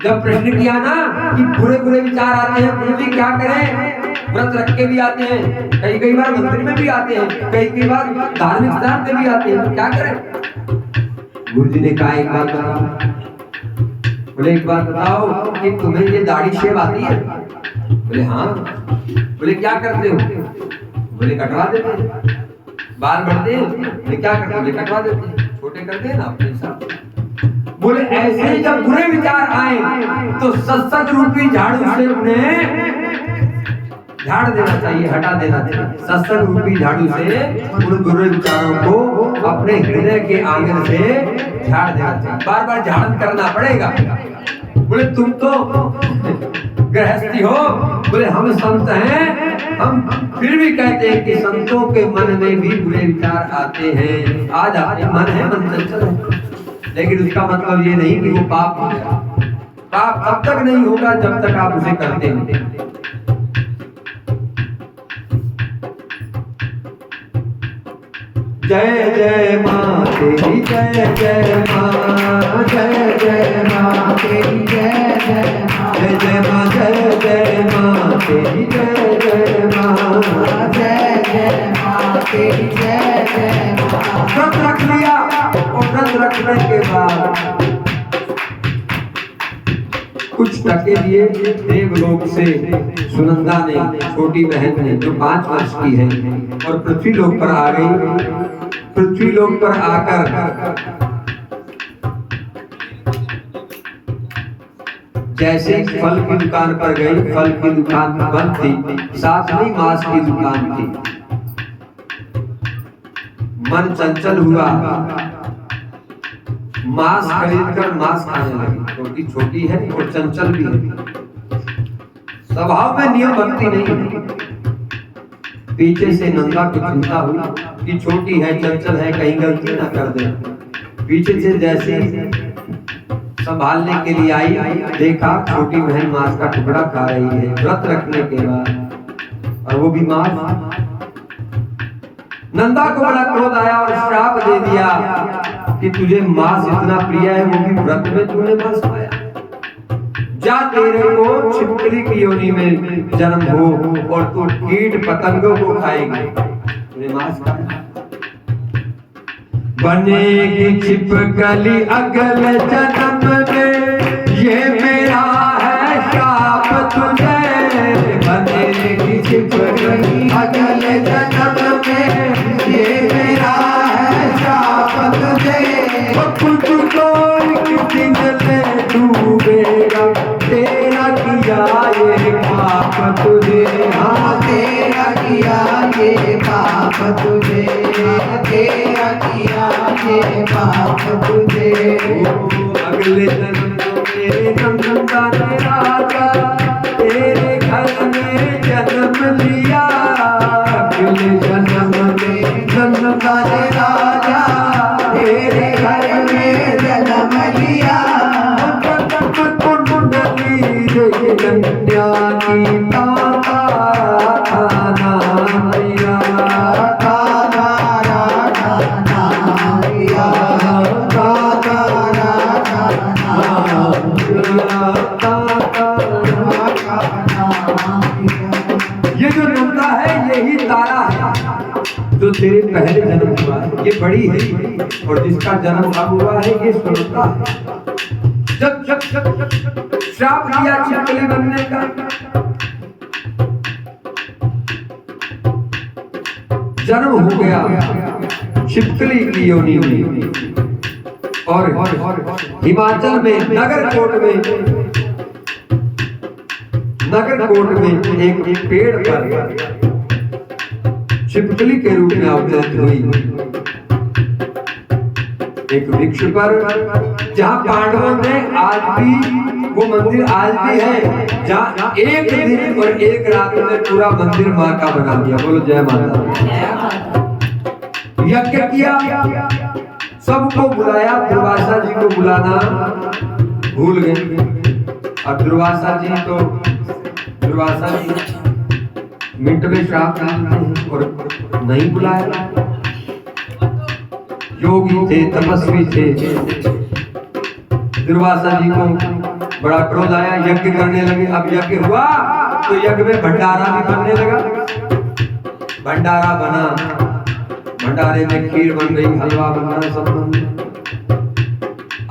जब प्रश्न किया ना कि बुरे बुरे विचार आते हैं, गुरु जी क्या करें? व्रत रख के भी आते हैं, कई बार मंदिर में भी आते हैं, कई बार धार्मिक स्थान पे भी आते हैं, क्या करें? गुरु जी ने कहा एक बात बताओ। बोले एक बात बताओ कि तुम्हें ये दाढ़ी शेव आती है? बोले हाँ। बोले क्या करते हो? बोले कटवा देते हैं। बाल बढ़ते हैं? बोले क्या करते हो? बोले कटवा देते हैं, छोटे करते हैं ना अपने हिसाब से। बोले ऐसे ही जब बुरे विचार आए तो सत्संग रूपी झाड़ू से उन्हें झाड़ देना चाहिए, हटा देना चाहिए। सत्संग रूपी झाड़ू से उन बुरे विचारों को अपने हृदय के आंगन से झाड़ देना चाहिए। बार बार झाड़न करना पड़ेगा। बोले तुम तो गृहस्थी हो, बोले हम संत हैं, हम फिर भी कहते हैं कि संतों के मन में भी बुरे विचार आते हैं। आज आपके मन है, मन चंचल है, लेकिन उसका मतलब ये नहीं कि वो पाप हो गया। पाप तब तक नहीं होगा जब तक आप उसे करते हैं। जय जय माँ तेरी, जय जय माँ, जय जय माँ तेरी, जय जय माँ, जय जय माँ, जय जय माँ तेरी, जय जय माँ, जय जय माँ तेरी, जय जय माँ। व्रत रख लिया और व्रत रखने के बाद कुछ टके लिए देवलोक से सुनंदा ने, छोटी बहन ने जो 5 वर्ष की है और पृथ्वी लोक पर आ गई। पृथ्वी लोक पर आकर जैसे फल की दुकान पर गई, फल की दुकान बंद थी, साथ में मांस की दुकान थी। मन चंचल हुआ, मांस खरीदकर मांस खाने लगी, क्योंकि छोटी है और चंचल भी है। स्वभाव में नियम भक्ति नहीं है। पीछे से नंदा को चिंता हुई कि छोटी है, चंचल है, कहीं गलती ना कर दे। पीछे से जैसे संभालने के लिए आई, देखा छोटी बहन मांस का टुकड़ा खा रही है व्रत रखने के बाद, और वो भी मांस। नंदा को बड़ा क्रोध आया और श्राप दे दिया कि तुझे मांस इतना प्रिय है, वो भी व्रत में तूने मांस खाया। जा तेरे को छिपकली की योनि में जन्म हो और तू कीट पतंगों को खाएगी। तूने मांस खाया। बनेगी छिपकली अगले जन्म में, ये मेरा है श्राप तुझे। बनेगी छिपकली अगले जन्म में, ये मेरा है श्राप तुझे। तुझको एक दिन ले डूबेगा, तेरा किया ये पाप तुझे। हाँ तेरा किया ये पाप तुझे। के किया ये पाप तुझे अगले जन्म तो मेरे नंदा ने राजा तेरे घर में जन्म लिया अगले जन्म में नंदा ने राजा तेरे घर में जन्म लिया कुंडली रे कन्या की तारा थाना मैया ये जो नंदा है यही तारा है जो तेरे पहले जन्म हुआ है। ये बड़ी है और जिसका जन्म अब हुआ है ये सुनता है। जब जब श्राप दिया छिपकली बनने का, जन्म हो गया छिपकली की योनि में। और हिमाचल में नगर कोट में एक पेड़ पर छिपकली के रूप में अवतरित हुई, एक वृक्ष पर, जहाँ पांडवों ने आज भी वो मंदिर आज भी है, जहाँ एक दिन और एक रात में पूरा मंदिर माँ का बना दिया। बोलो जय माता। यज्ञ किया, सबको बुलाया, दुर्वासा जी को बुलाना भूल गए। अब दुर्वासा जी मिनट में श्राप और नहीं बुलाया। योगी थे, तपस्वी थे। दुर्वासा जी को बड़ा क्रोध आया, यज्ञ करने लगे। अब यज्ञ हुआ तो यज्ञ में भंडारा भी बनने लगा। भंडारा बना, भंडारे में खीर बन गई, हलवा बन रहा, सब बन गया।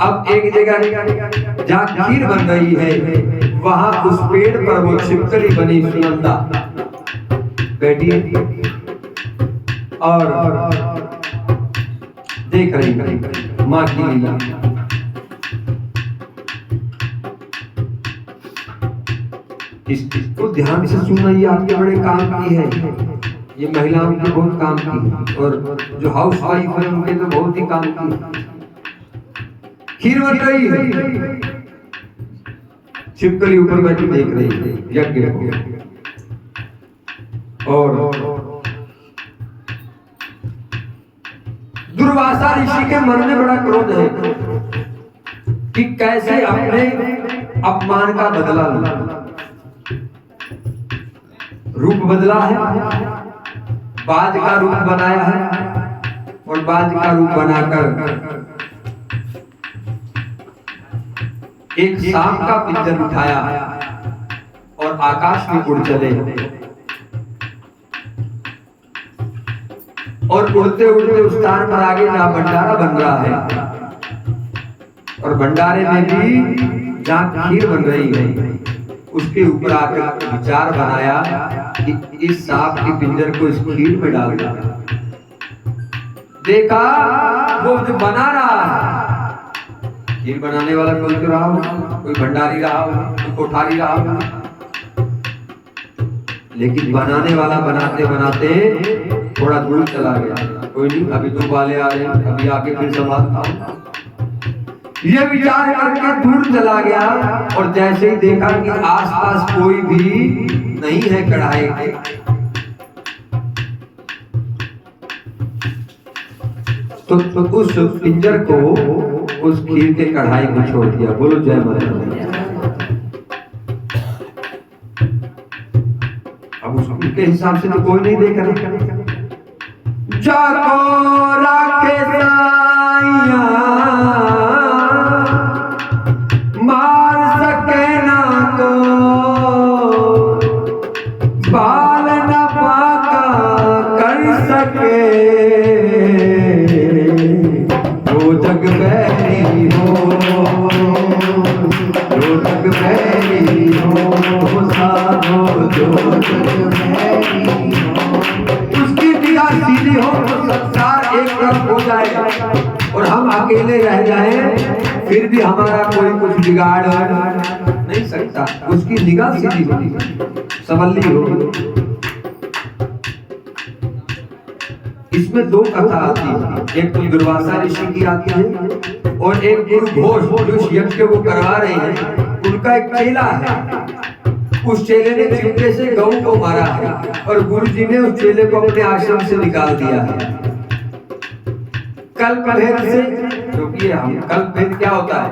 अब एक जगह जहाँ खीर बन रही है वहां उस पेड़ पर वो छिपकली बनी सुनंदा बैठी और देख रही माँ की लीला। इसको ध्यान से सुनना, ये आपके बड़े काम की है। ये महिलाओं के बहुत काम की, और जो हाउस वाइफ है उनके तो बहुत ही काम की। खीर बन रही है, छिपकली ऊपर बैठी देख रही है यज्ञ को। और दुर्वासा ऋषि के मन में बड़ा क्रोध है कि कैसे अपने अपमान का बदला लूं। रूप बदला है, बाज का रूप बनाया है और बाज का रूप बनाकर एक सांप का पिंजर उठाया और आकाश में उड़ चले। और उड़ते उड़ते उस स्थान पर आगे जहाँ भंडारा बन रहा है, और भंडारे में भी जहाँ खीर बन रही है उसके ऊपर आकर विचार बनाया कि इस सांप के पिंजर को इस खीर में डाल दिया। देखा वो जो बना रहा है, खीर बनाने वाला कोई तो रहा हो, कोई भंडारी रहा हो, कोई कोठारी रहा हो, लेकिन बनाने वाला बनाते बनाते थोड़ा दूर चला गया। कोई नहीं, अभी दो वाले आ रहे हैं, अभी आके फिर संभालता हूं। ये विचार करके दूर चला गया और जैसे ही देखा कि आसपास कोई भी नहीं है कढ़ाई के, तो उस पिंजर को, उस खीर के कढ़ाई को छोड़ दिया। बोलो जय माता दी। अब उसके हिसाब से तो कोई नहीं देख रहा। जाको राखे साइया मार सके ना तो बाल न पाका कर सके, वो जग बैरी हो, जो जग बैरी हो, साधो जो जग बैरी हो। उसकी निगाह सीधी हो तो संसार एक तरफ हो जाए और हम अकेले रह जाएं, फिर भी हमारा कोई कुछ बिगाड़ नहीं सकता। उसकी निगाह सीधी हो, संभली हो। इसमें दो कथा आती है, एक तो दुर्वासा ऋषि की आती है और एक गुरु घोष जो इस यज्ञ को करा रहे हैं उनका एक चेला है। उस चेले ने चिमटे से गौ को मारा है और गुरु जी ने उस चेले को अपने आश्रम से निकाल दिया है। कल्प भेद से, क्योंकि हम कल्प भेद क्या होता है,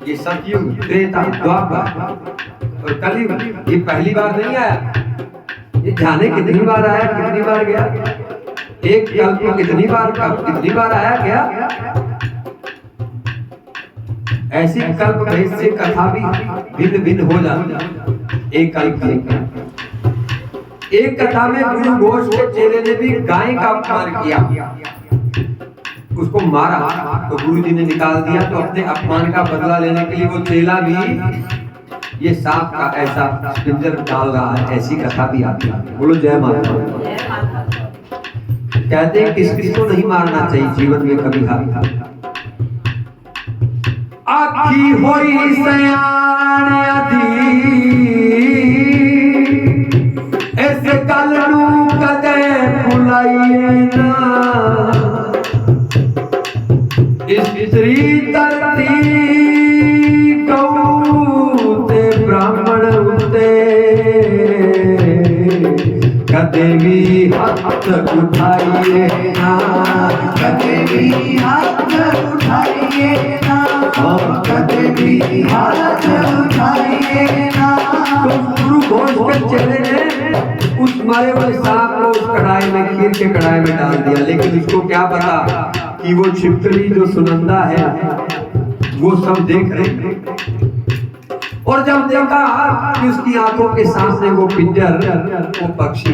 ये सतयुग, त्रेता, द्वापर और कलयुग, ये पहली बार नहीं आया। ये जाने कितनी बार आया, कितनी बार गया, एक कल्प में कितनी बार आया गया। ऐसी कल्प भेद से कथा भी भिन्न भिन्न हो जाती है। एक कल्प एक कथा में गुरु घोष के चेले ने भी गाय का अपमान किया, उसको मारा तो गुरु जी ने निकाल दिया। तो अपने अपमान का बदला लेने के लिए वो चेला भी ये सांप का ऐसा पिंजर डाल रहा है, ऐसी कथा भी आती है। बोलो जय माता। कहते हैं किस किस को नहीं मारना चाहिए जीवन में कभी हाथ। आखी होई सयाण अधी इस गल नू कदे भुलाइए ना। इस श्री धरती गऊ ते ब्राह्मण उते कदे भी हाथ उठाइए ना, कदे भी हाथ उठाइए ना, कदे भी हाथ उठाइए ना। तो गुरु घोष के चेले ने उस मरे हुए सांप को उस कढ़ाई में, खीर के कढ़ाई में डाल दिया। लेकिन उसको क्या पता कि वो छिपकली जो सुनंदा है वो सब देख रहे। और जब देखा कि उसकी आंखों के सामने वो पिंजर, वो पक्षी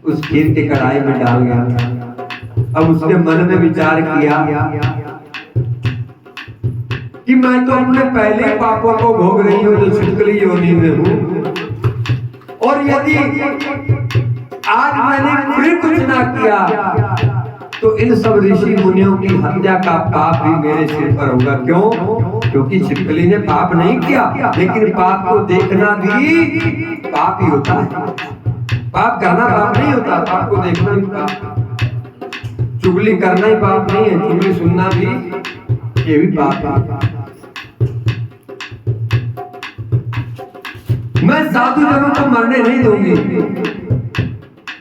उस खीर के कढ़ाई में डाल गया। अब उसके मन में विचार किया कि मैं तो अपने पहले पापों को भोग रही हूँ जो छिपकली योनि में हूँ, और यदि आज मैंने फिर कुछ ना किया तो इन सब ऋषि मुनियों की हत्या का पाप भी मेरे सिर पर होगा। क्यों? क्योंकि छिपकली ने पाप नहीं किया, लेकिन पाप को देखना भी पाप ही होता है। पाप करना पाप नहीं होता, पाप को देखना भी पाप। चुगली करना ही पाप नहीं है, चुगली सुनना भी ये भी पाप है। मैं साधु जनों को मरने नहीं दूंगी,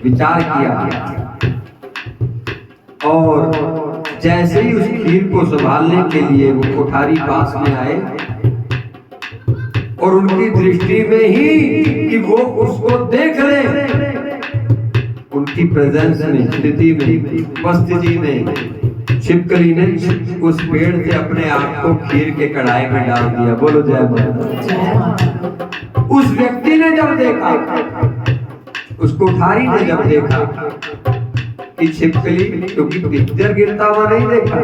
विचार किया। और जैसे ही उस खीर को संभालने के लिए वो कोठारी पास में आए और उनकी दृष्टि में ही कि वो उसको देख ले, उनकी प्रेजेंस में, स्थिति में, उपस्थिति में छिपकली ने उस पेड़ से अपने आप को खीर के कढ़ाई में डाल दिया। बोलो जय माता। उस व्यक्ति ने जब देखा, उस कोठारी ने जब देखा कि छिपकली, क्योंकि पिक्चर गिरता हुआ नहीं देखा,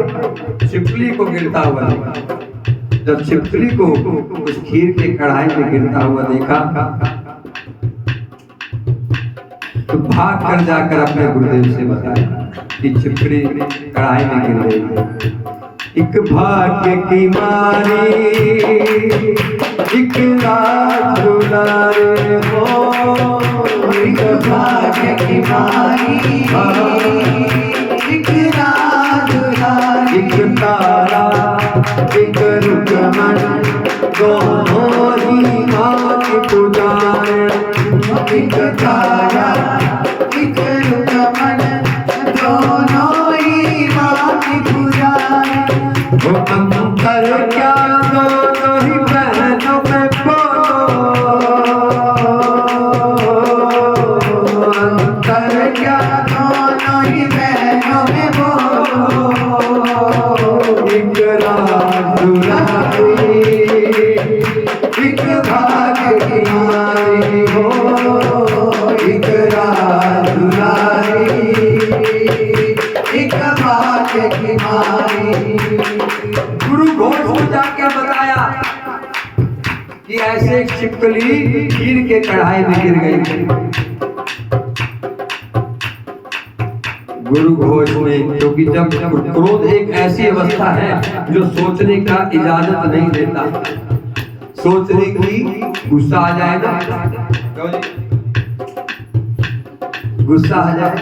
छिपकली को गिरता हुआ देखा। जब छिपकली को उस खीर के कढ़ाई में गिरता हुआ देखा तो भाग कर जाकर अपने गुरुदेव से बताया कि छिपकली कढ़ाई में गिर गई। एक भाग्य की मारी, एक रात दुलारे हो, एक भाग्य की मारी, एक रात दुलारे। एक तारा, एक रुकमन, दोनों ही माँ की पुजारे। एक तारा, एक रुकमन, दोनों ही माँ की पुजारी। वो अंतर क्या दोनों ही बहनों में अंतर क्या दोनों ही बहनों में एक रात दुलारी, एक भाग्य की मारी हो, एक रात दुलारी, एक भाग्य की मारी। गुरु घोष को जाके बताया कि ऐसे एक छिपकली खीर के कढ़ाई में गिर गई। गुरु घोष ने, क्योंकि जब क्रोध एक ऐसी अवस्था है जो सोचने का इजाजत नहीं देता, सोचने की गुस्सा आ जाए ना, गुस्सा आ जाए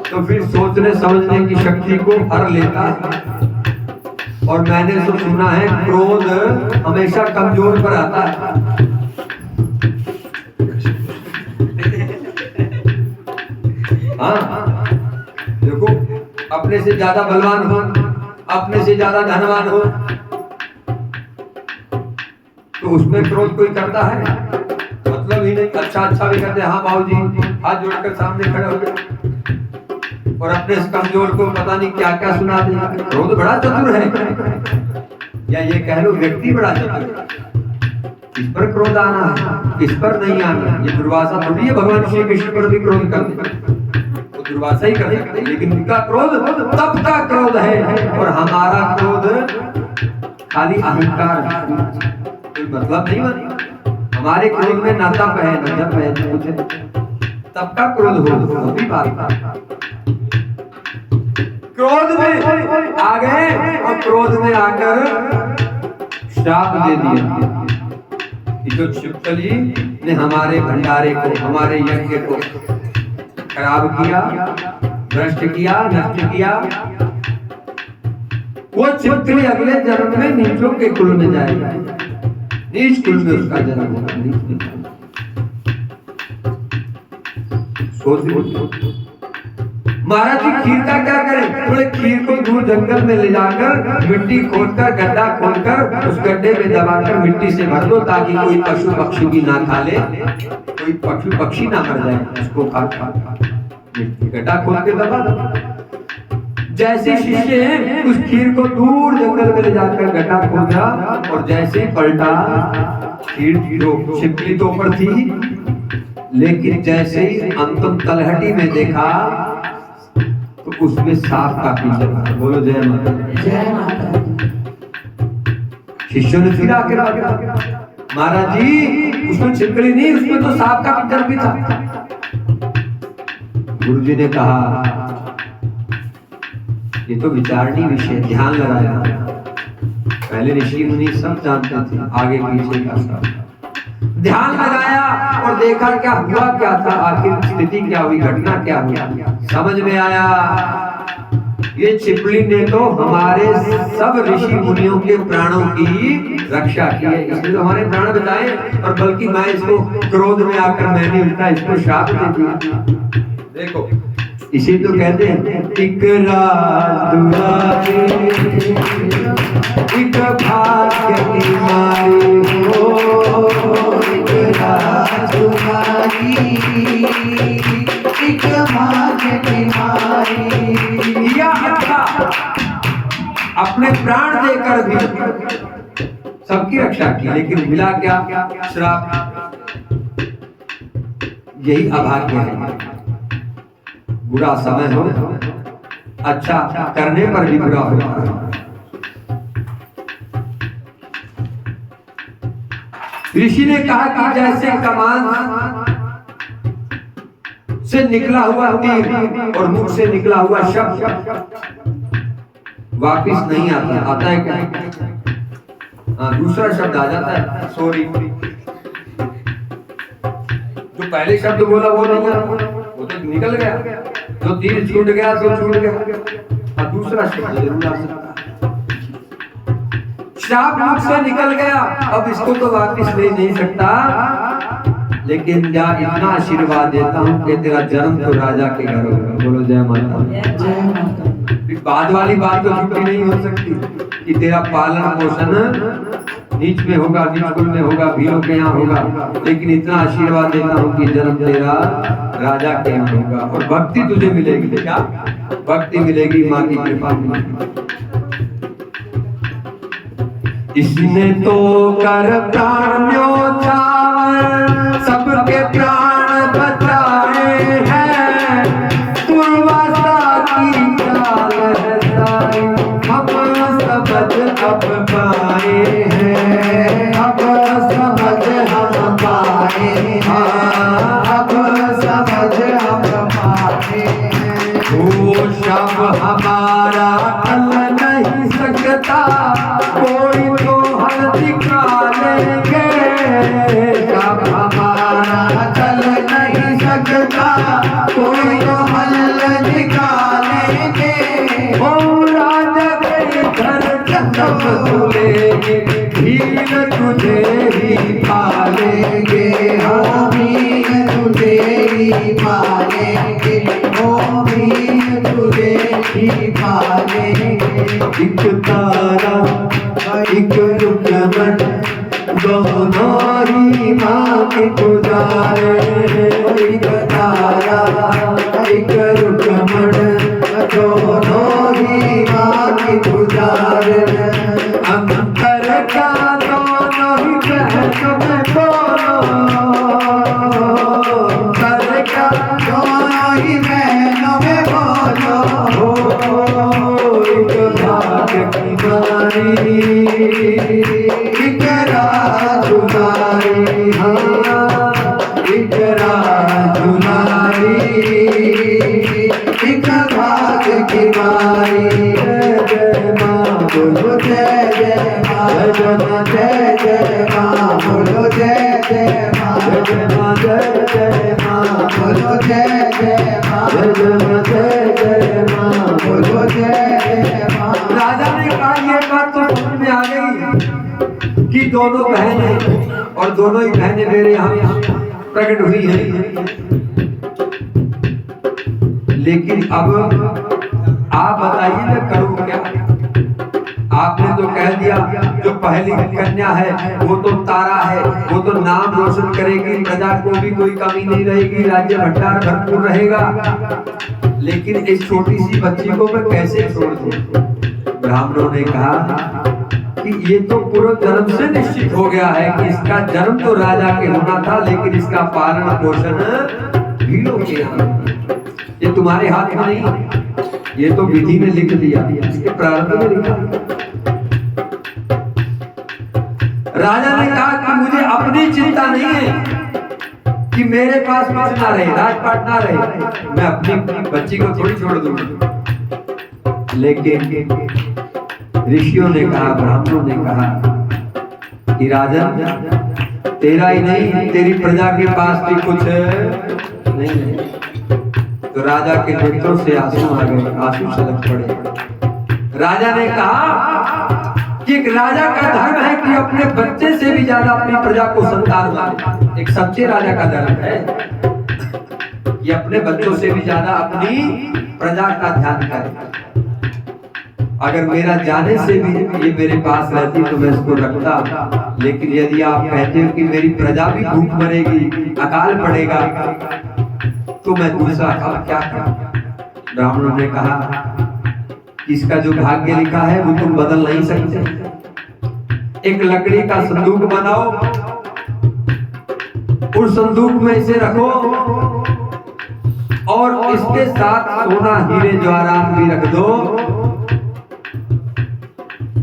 तो तो फिर सोचने समझने की शक्ति को हर लेता है। और मैंने तो सुना है क्रोध हमेशा कमजोर पर आता है। हाँ, देखो, अपने से ज्यादा बलवान हो, अपने से ज्यादा धनवान हो, तो उसमें क्रोध कोई करता है? मतलब ही नहीं। अच्छा भी करते, हाँ बाबूजी, हाथ जोड़कर सामने खड़े हो गए, और अपने इस कमजोर को पता नहीं क्या क्या सुना दिया। क्रोध बड़ा चतुर है, या ये कह लो व्यक्ति बड़ा चतुर है। किस पर क्रोध आना है, किस पर नहीं आना। ये दुर्वासा थोड़ी है भगवान श्री कृष्ण पर भी क्रोध करते, वो दुर्वासा ही कर सकते, लेकिन उनका क्रोध तब का क्रोध है, और हमारा क्रोध खाली अहंकार, कोई मतलब नहीं बनी। हमारे क्रोध में न तप है न जप है, कुछ है, तब का क्रोध हो भी बात। क्रोध में आ गए और क्रोध में आकर श्राप दे दिया कि जो छिपकली ने हमारे भंडारे को, हमारे यज्ञ को खराब किया, भ्रष्ट किया, नष्ट किया, वो छिपकली अगले जन्म में नीचों के कुल में जाएगा। नीच कुल में उसका जन्म होगा। सोच महाराज जी खीर का क्या करें? बोले खीर को दूर जंगल में ले जाकर मिट्टी खोदकर, गड्ढा खोदकर उस गड्ढे में दबाकर मिट्टी से भर दो, ताकि कोई पशु पक्षी भी ना खा ले, कोई पशु पक्षी ना मर जाए उसको खा गड्ढा खोद के दबा दो। जैसे शिष्य उस खीर को दूर जंगल में ले जाकर गड्ढा खोदा, और जैसे पलटा, खीर जो छिपकली तो ऊपर थी, लेकिन जैसे ही अंतिम तलहटी में देखा तो उसमें सांप का पीछा था। बोलो जय माता दी। जय माता दी। शिष्यों ने फिर आके महाराज जी उसमें छिपकली नहीं, उसमें तो सांप का पिंजर भी था। गुरुजी ने कहा ये तो विचारणीय विषय, ध्यान लगाया। पहले ऋषि मुनि सब जानते थे आगे पीछे का सब, ध्यान लगाया और देखा क्या हुआ, क्या था, आखिर स्थिति क्या हुई, घटना क्या हुई। समझ में आया ये छिपकली ने तो हमारे सब ऋषि मुनियों के प्राणों की रक्षा की है, इसलिए तो हमारे प्राण बचाए। और बल्कि मैं इसको क्रोध में आकर मैंने उल्टा इसको श्राप दे दिया। देखो इसी तो कहते हैं एक राज दुलारी, एक भाग्य की मारी हो, एक राज दुलारी, एक भाग्य की मारी। या अच्छा अपने प्राण देकर भी सबकी रक्षा की, लेकिन मिला क्या? श्राप। यही अभाग्य है। बुरा समय हो, अच्छा करने पर भी बुरा होता। ऋषि ने कहा कि जैसे कमान से निकला हुआ तीर और मुख से निकला हुआ शब्द वापिस नहीं आता, आता है क्या? दूसरा शब्द आ जाता है, सॉरी। जो पहले शब्द बोला वो नहीं आता, वो तो निकल गया। जो तीर छूट गया तो छूट गया, और दूसरा शब्द जरूर आ सकता है। श्राप मुख से निकल गया, अब इसको तो वापिस ले नहीं सकता, लेकिन या इतना आशीर्वाद देता हूँ कि तेरा जन्म तो राजा के घर होगा। बोलो जय माता। जय माता। बाद वाली बात तो छुट्टी नहीं हो सकती कि तेरा पालन पोषण नीच में होगा, नीच कुल में होगा, भीलों के यहाँ होगा, लेकिन इतना आशीर्वाद देता हूँ कि जन्म तेरा राजा के यहाँ होगा, और भक्ति तुझे मिलेगी। क्या भक्ति मिलेगी? माँ की कृपा मिलेगी। इसने तो कर प्राण न्योछावर, सबके प्राण बचाए हैं, दुर्वासा की चाल है, हम समझ अब पाए हैं, अब समझ हम पाए हैं, अब समझ हम पाए हैं। वो शब हमारा हल नहीं सकता, कोई तो हल निकालेंगे। शब हमारा चल नहीं सकता, कोई तो हल निकालेंगे। तुझे ही पालेंगे हम ही तुझे ही पालेंगे, हम ही तुझे ही पालेंगे। एक तारा एक रुकमत दोनों ही माँ के पुजारे, एक तारा एक रुकमत दोनों ही माँ की पुजारे। अंतर का दोनों ही बहनों में बोलो, अंतर का दोनों ही बहनों में बोलो, एक भाग की मारी एक राजुलारी, हाँ एक राजुलारी, एक भाग की मारी। जय माँ बोलो जय जय माँ, जय जय माँ, बोलो जय जय माँ, जय माँ जय माँ, बोलो जय जय माँ, जय माँ जय माँ। बोलो जय जय माँ। राजा ने कहा ये बात तो समझ में आ गई कि दोनों बहनें और दोनों ही बहनें मेरे यहाँ प्रकट हुई हैं, लेकिन अब आप बताइए मैं करूँ क्या? आपने तो कह दिया जो पहली कन्या है वो तो तारा है, वो तो नाम रोशन करेगी, प्रजा को भी कोई कमी नहीं रहेगी, राज्य भंडार भरपूर रहेगा, लेकिन इस छोटी सी बच्ची को मैं कैसे छोड़ दूं? ब्राह्मणों ने कहा कि ये तो पूर्व जन्म से निश्चित हो गया है कि इसका जन्म तो राजा के होना था, लेकिन इसका पालन पोषण भीलों के यहाँ। ये तुम्हारे हाथ में नहीं, ये तो विधि ने लिख दिया, इसके प्रारंभ में लिखा। राजा ने कहा कि मुझे अपनी चिंता नहीं है कि मेरे पास कुछ ना रहे, राजपाट ना रहे, मैं अपनी बच्ची को थोड़ी छोड़ दूंगा। लेकिन ऋषियों ने कहा, ब्राह्मणों ने कहा कि राजन तेरा ही नहीं तेरी प्रजा के पास भी कुछ नहीं है। तो राजा के नेत्रों से आंसू आ गए, आंसू छलक पड़े। राजा ने कहा कि एक राजा का धर्म है कि अपने बच्चे से भी ज्यादा अपनी प्रजा को संतान माने। एक सच्चे राजा का धर्म है कि अपने बच्चों से भी ज्यादा अपनी प्रजा का ध्यान करे। अगर मेरा जाने से भी ये मेरे पास रहती तो मैं इसको रखता, लेकिन यदि आप कहते हो कि मेरी प्रजा भी भूख मरेगी, अकाल पड़ेगा, तो मैं दूसरा काम क्या करूं? ब्राह्मणों ने कहा कि इसका जो भाग्य लिखा है वो तुम बदल नहीं सकते। एक लकड़ी का संदूक बनाओ, उस संदूक में इसे रखो और इसके साथ सोना हीरे जवाहरात भी रख दो,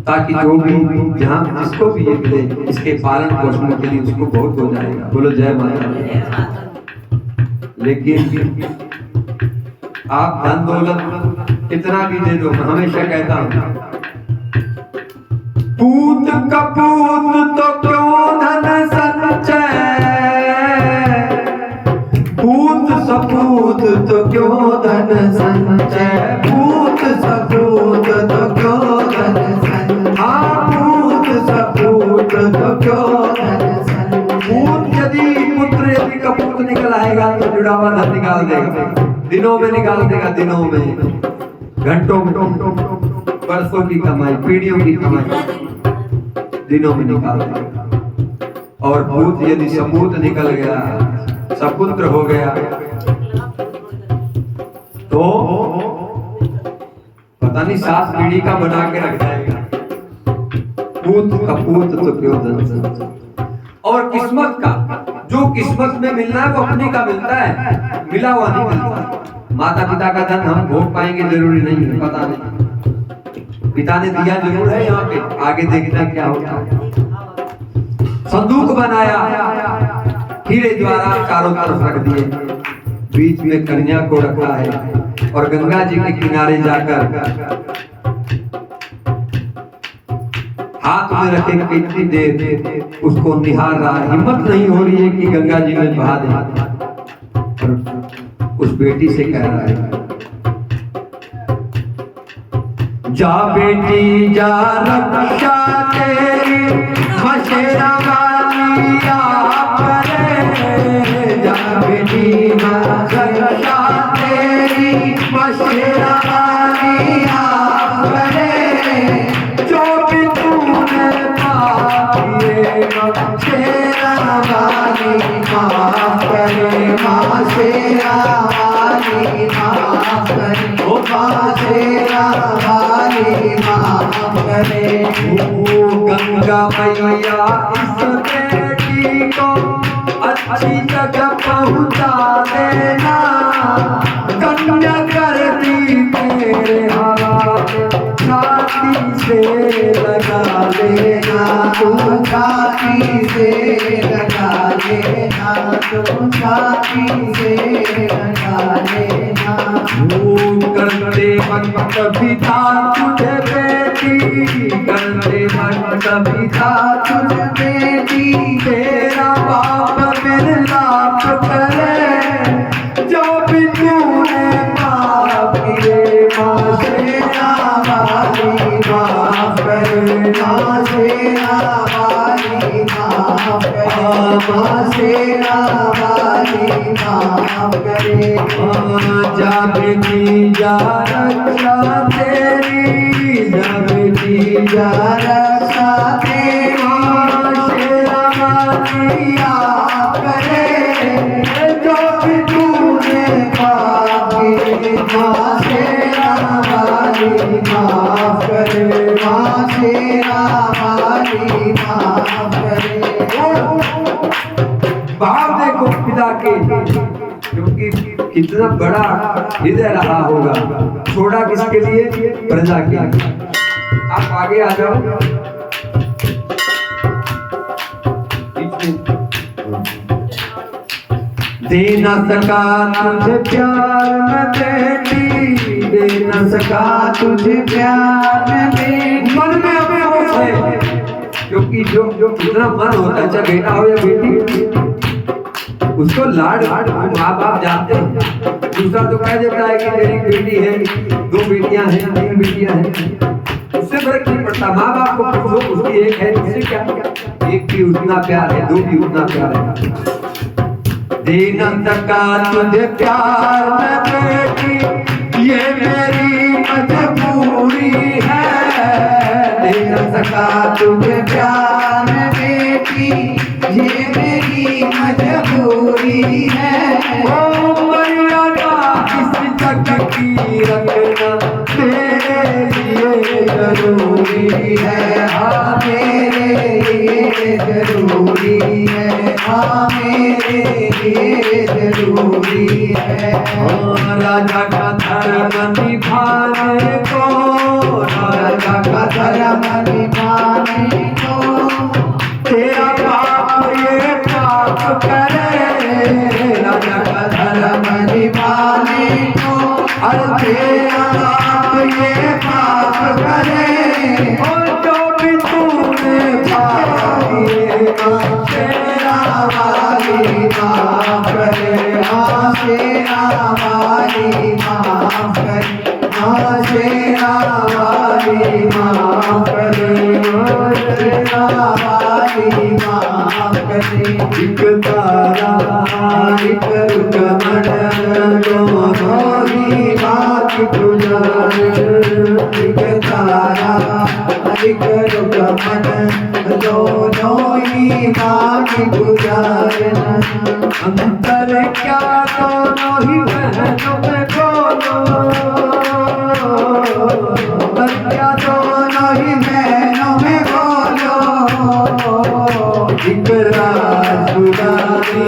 ताकि जो भी जहाँ जिसको भी ये मिले इसके पालन पोषण के लिए उसको बहुत हो जाएगा। बोलो जय माता। लेकिन आप धन दौलत कितना भी दे दो, मैं हमेशा कहता हूँ पूत कपूत तो क्यों धन संचय, पूत सपूत तो क्यों धन संचय, पूत सपूत तो क्यों धन संचय, हाँ पूत सपूत तो क्यों धन संचय। पूत यदि पुत्र यदि कपूत निकल आएगा तो जुड़ा हुआ धन निकाल देगा, दिनों में निकाल देगा, दिनों में, घंटों में, वर्षों की कमाई, पीढ़ियों की कमाई दिनों में निकाल देगा। और पूत यदि सपूत निकल गया, सपुत्र हो गया, तो पता नहीं 7 पीढ़ी का बना के रख जाएगा। पूत कपूत तो क्यों धन संचय। और किस्मत का, जो किस्मत में मिलना है वो अपने का मिलता है, मिला हुआ नहीं मिलता। माता पिता का धन हम भोग पाएंगे जरूरी नहीं है, पता नहीं, पिता ने दिया जरूर है, यहाँ पे आगे देखना क्या होता है। संदूक बनाया, हीरे द्वारा चारों तरफ रख दिए, बीच में कन्या को रखा है और गंगा जी के किनारे जाकर हाथ में रखे कितनी देर उसको निहार रहा, हिम्मत नहीं हो रही है कि गंगा जी में बहा दे, और उस बेटी से कह रहा है जा बेटी जा रक्षा तेरी मशेरा वाली आप रे जब दीना रक्षा तेरी मशेरा वाली आप रे जो भी तूने पाए मशेरा वाली माफ करे मशेरा वाली माफ करे ओ मशेरा वाली माफ करे। ओ गंगा मैया इस बेटी को अच्छी जगह पहुंचा देना कन्या करती तेरे हाथ छाती से लगा लेना तू छाती से लगा लेना तू छाती से लगा लेना। करते वक्त पिता तुझे बेटी करते वक्त पिता तुझे बेटी तेरा बाप मिलाप करे जो भी तूने पाप किए माशेरा वाली माफ करे माशेरा वाली माफ करे माशेरा वाली माफ करे। जब की जा रक्षा तेरी जब की जा रक्षा तेरी माशेरा वाली आप करे जो भी तूने पाप किए माशेरा वाली माफ करे माशेरा वाली माफ करे। भाव देखो पिता के क्योंकि कितना बड़ा हृदय रहा होगा छोड़ा किसके लिए प्रजा के। आप आगे आ जाओ दे न सका तुझे प्यार में बेटी दे न सका तुझे प्यार में बेटी मन में अफसोस है क्योंकि जो कितना मन होता है चाहे बेटा हो या बेटी उसको लाड माँ बाप जानते हैं। दूसरा तो कह देता है कि मेरी बेटी है 2 बेटियां हैं 3 बेटियां हैं उससे फर्क नहीं पड़ता। माँ बाप को पूछो उसकी एक है उससे क्या एक भी उतना प्यार है 2 भी उतना प्यार है। दे न सका तुझे प्यार में बेटी ये मेरी मजबूरी है दे न सका तुझे प्यार में बेटी ये मेरी मजबूरी है। ओ मर्यादा किसी तक की रखना तेरे लिए जरूरी है हाँ मेरे लिए जरूरी है हाँ मेरे लिए जरूरी है। राजा का धर्म निभाने को राजा का धर्म निभाने को तेरा बाप ये पाप करे राजा का धर्म निभाने को हर तेरा बाप ये पाप करे और जो भी तूने पाप किए तेरा वाली माफ करे हाँ तेरा वाली माफ करे हाँ तेरा वाली माफ करे तेरा वाली माफ करे। एक तारा एक रुकमन दोनों ही बात गुजारे एक तारा एक रुकमन दोनों ही बात गुजारे। अंतर क्या दोनों ही बहनों में बोलो क्या दोनों ही बहनों में बोलो एक राजुदारी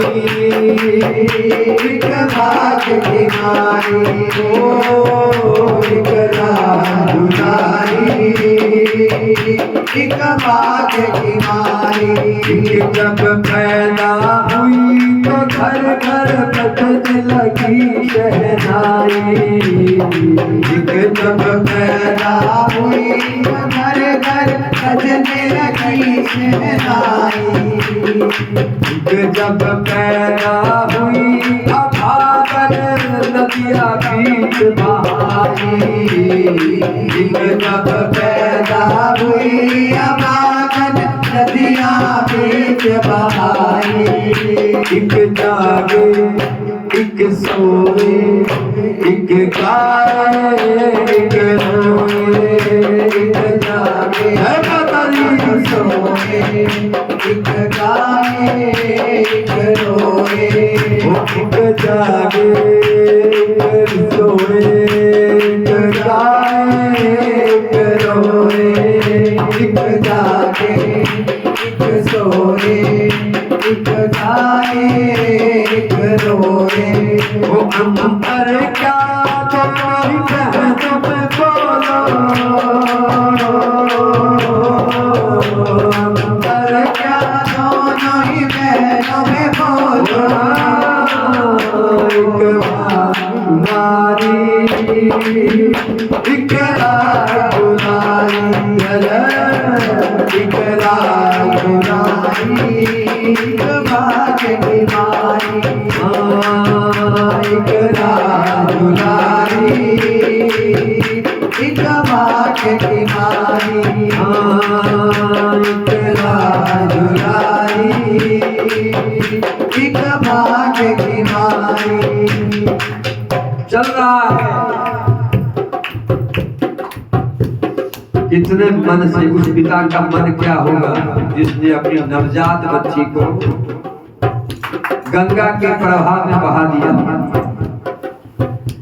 एक भाग्य की मारी एक राजुदारी एक भाग्य की मारी। जब पैदा हुई तो घर घर बजने लगी शहनाई जब पैदा हुई तो घर घर बजने लगी शहनाई जब पैदा हुई अभागन नदिया बीच बहाई जब पैदा हुई अभागन नदियाँ बीच बहाई। एक जागे एक सोए एक गाए एक रोए। एक जागे है माता दी। एक सोए एक गाए एक रोए। एक जागे एक सोए एक गाए एक रोए। एक जागे एक सोए एक गाए एक रोए। वो अंतर क्या तुम्हारी बहनों में बोलो। अंतर क्या दोनों ही बहनों में बोलो। एक राजुलारी एक राजुलारी एक भाग्य की मारी। एक राजुलारी एक भाग्य की मारी। एक राजुलारी एक भाग्य की मारी। चल रहा है। कितने मन से उस पिता का मन क्या होगा जिसने अपनी नवजात बच्ची को गंगा के प्रवाह में बहा दिया।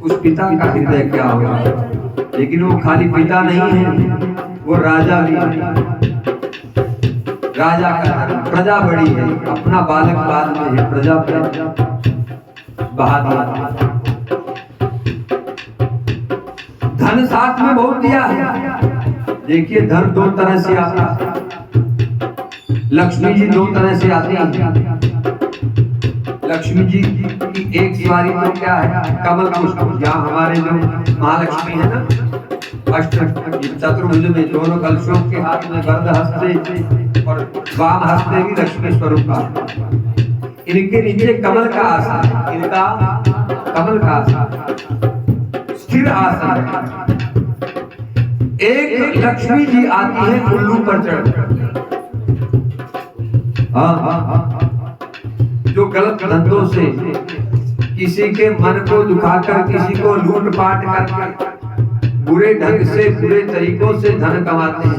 उस पिता का हृदय क्या होगा। लेकिन वो खाली पिता नहीं है, वो राजा भी है। राजा का प्रजा बड़ी है, अपना बालक बाद में है, प्रजा बहा दिया। धन साथ में बहुत दिया है। देखिए धन दो तरह से आता है। लक्ष्मी जी दो तरह से आती है। लक्ष्मी जी की एक सवारी तो क्या है, कमल पुष्प। जहाँ हमारे जो महालक्ष्मी है ना, चतुर्भुज में दोनों कलशों के हाथ में वरद हस्ते और वाम हस्ते भी लक्ष्मी स्वरूप का। इनके नीचे कमल का आसन, इनका कमल का आसन, स्थिर आसन। एक लक्ष्मी जी आती है उल्लू पर चढ़। जो गलत धंधों से किसी के मन को दुखाकर, किसी को लूट पाट करके बुरे ढंग से बुरे तरीकों से धन कमाते हैं।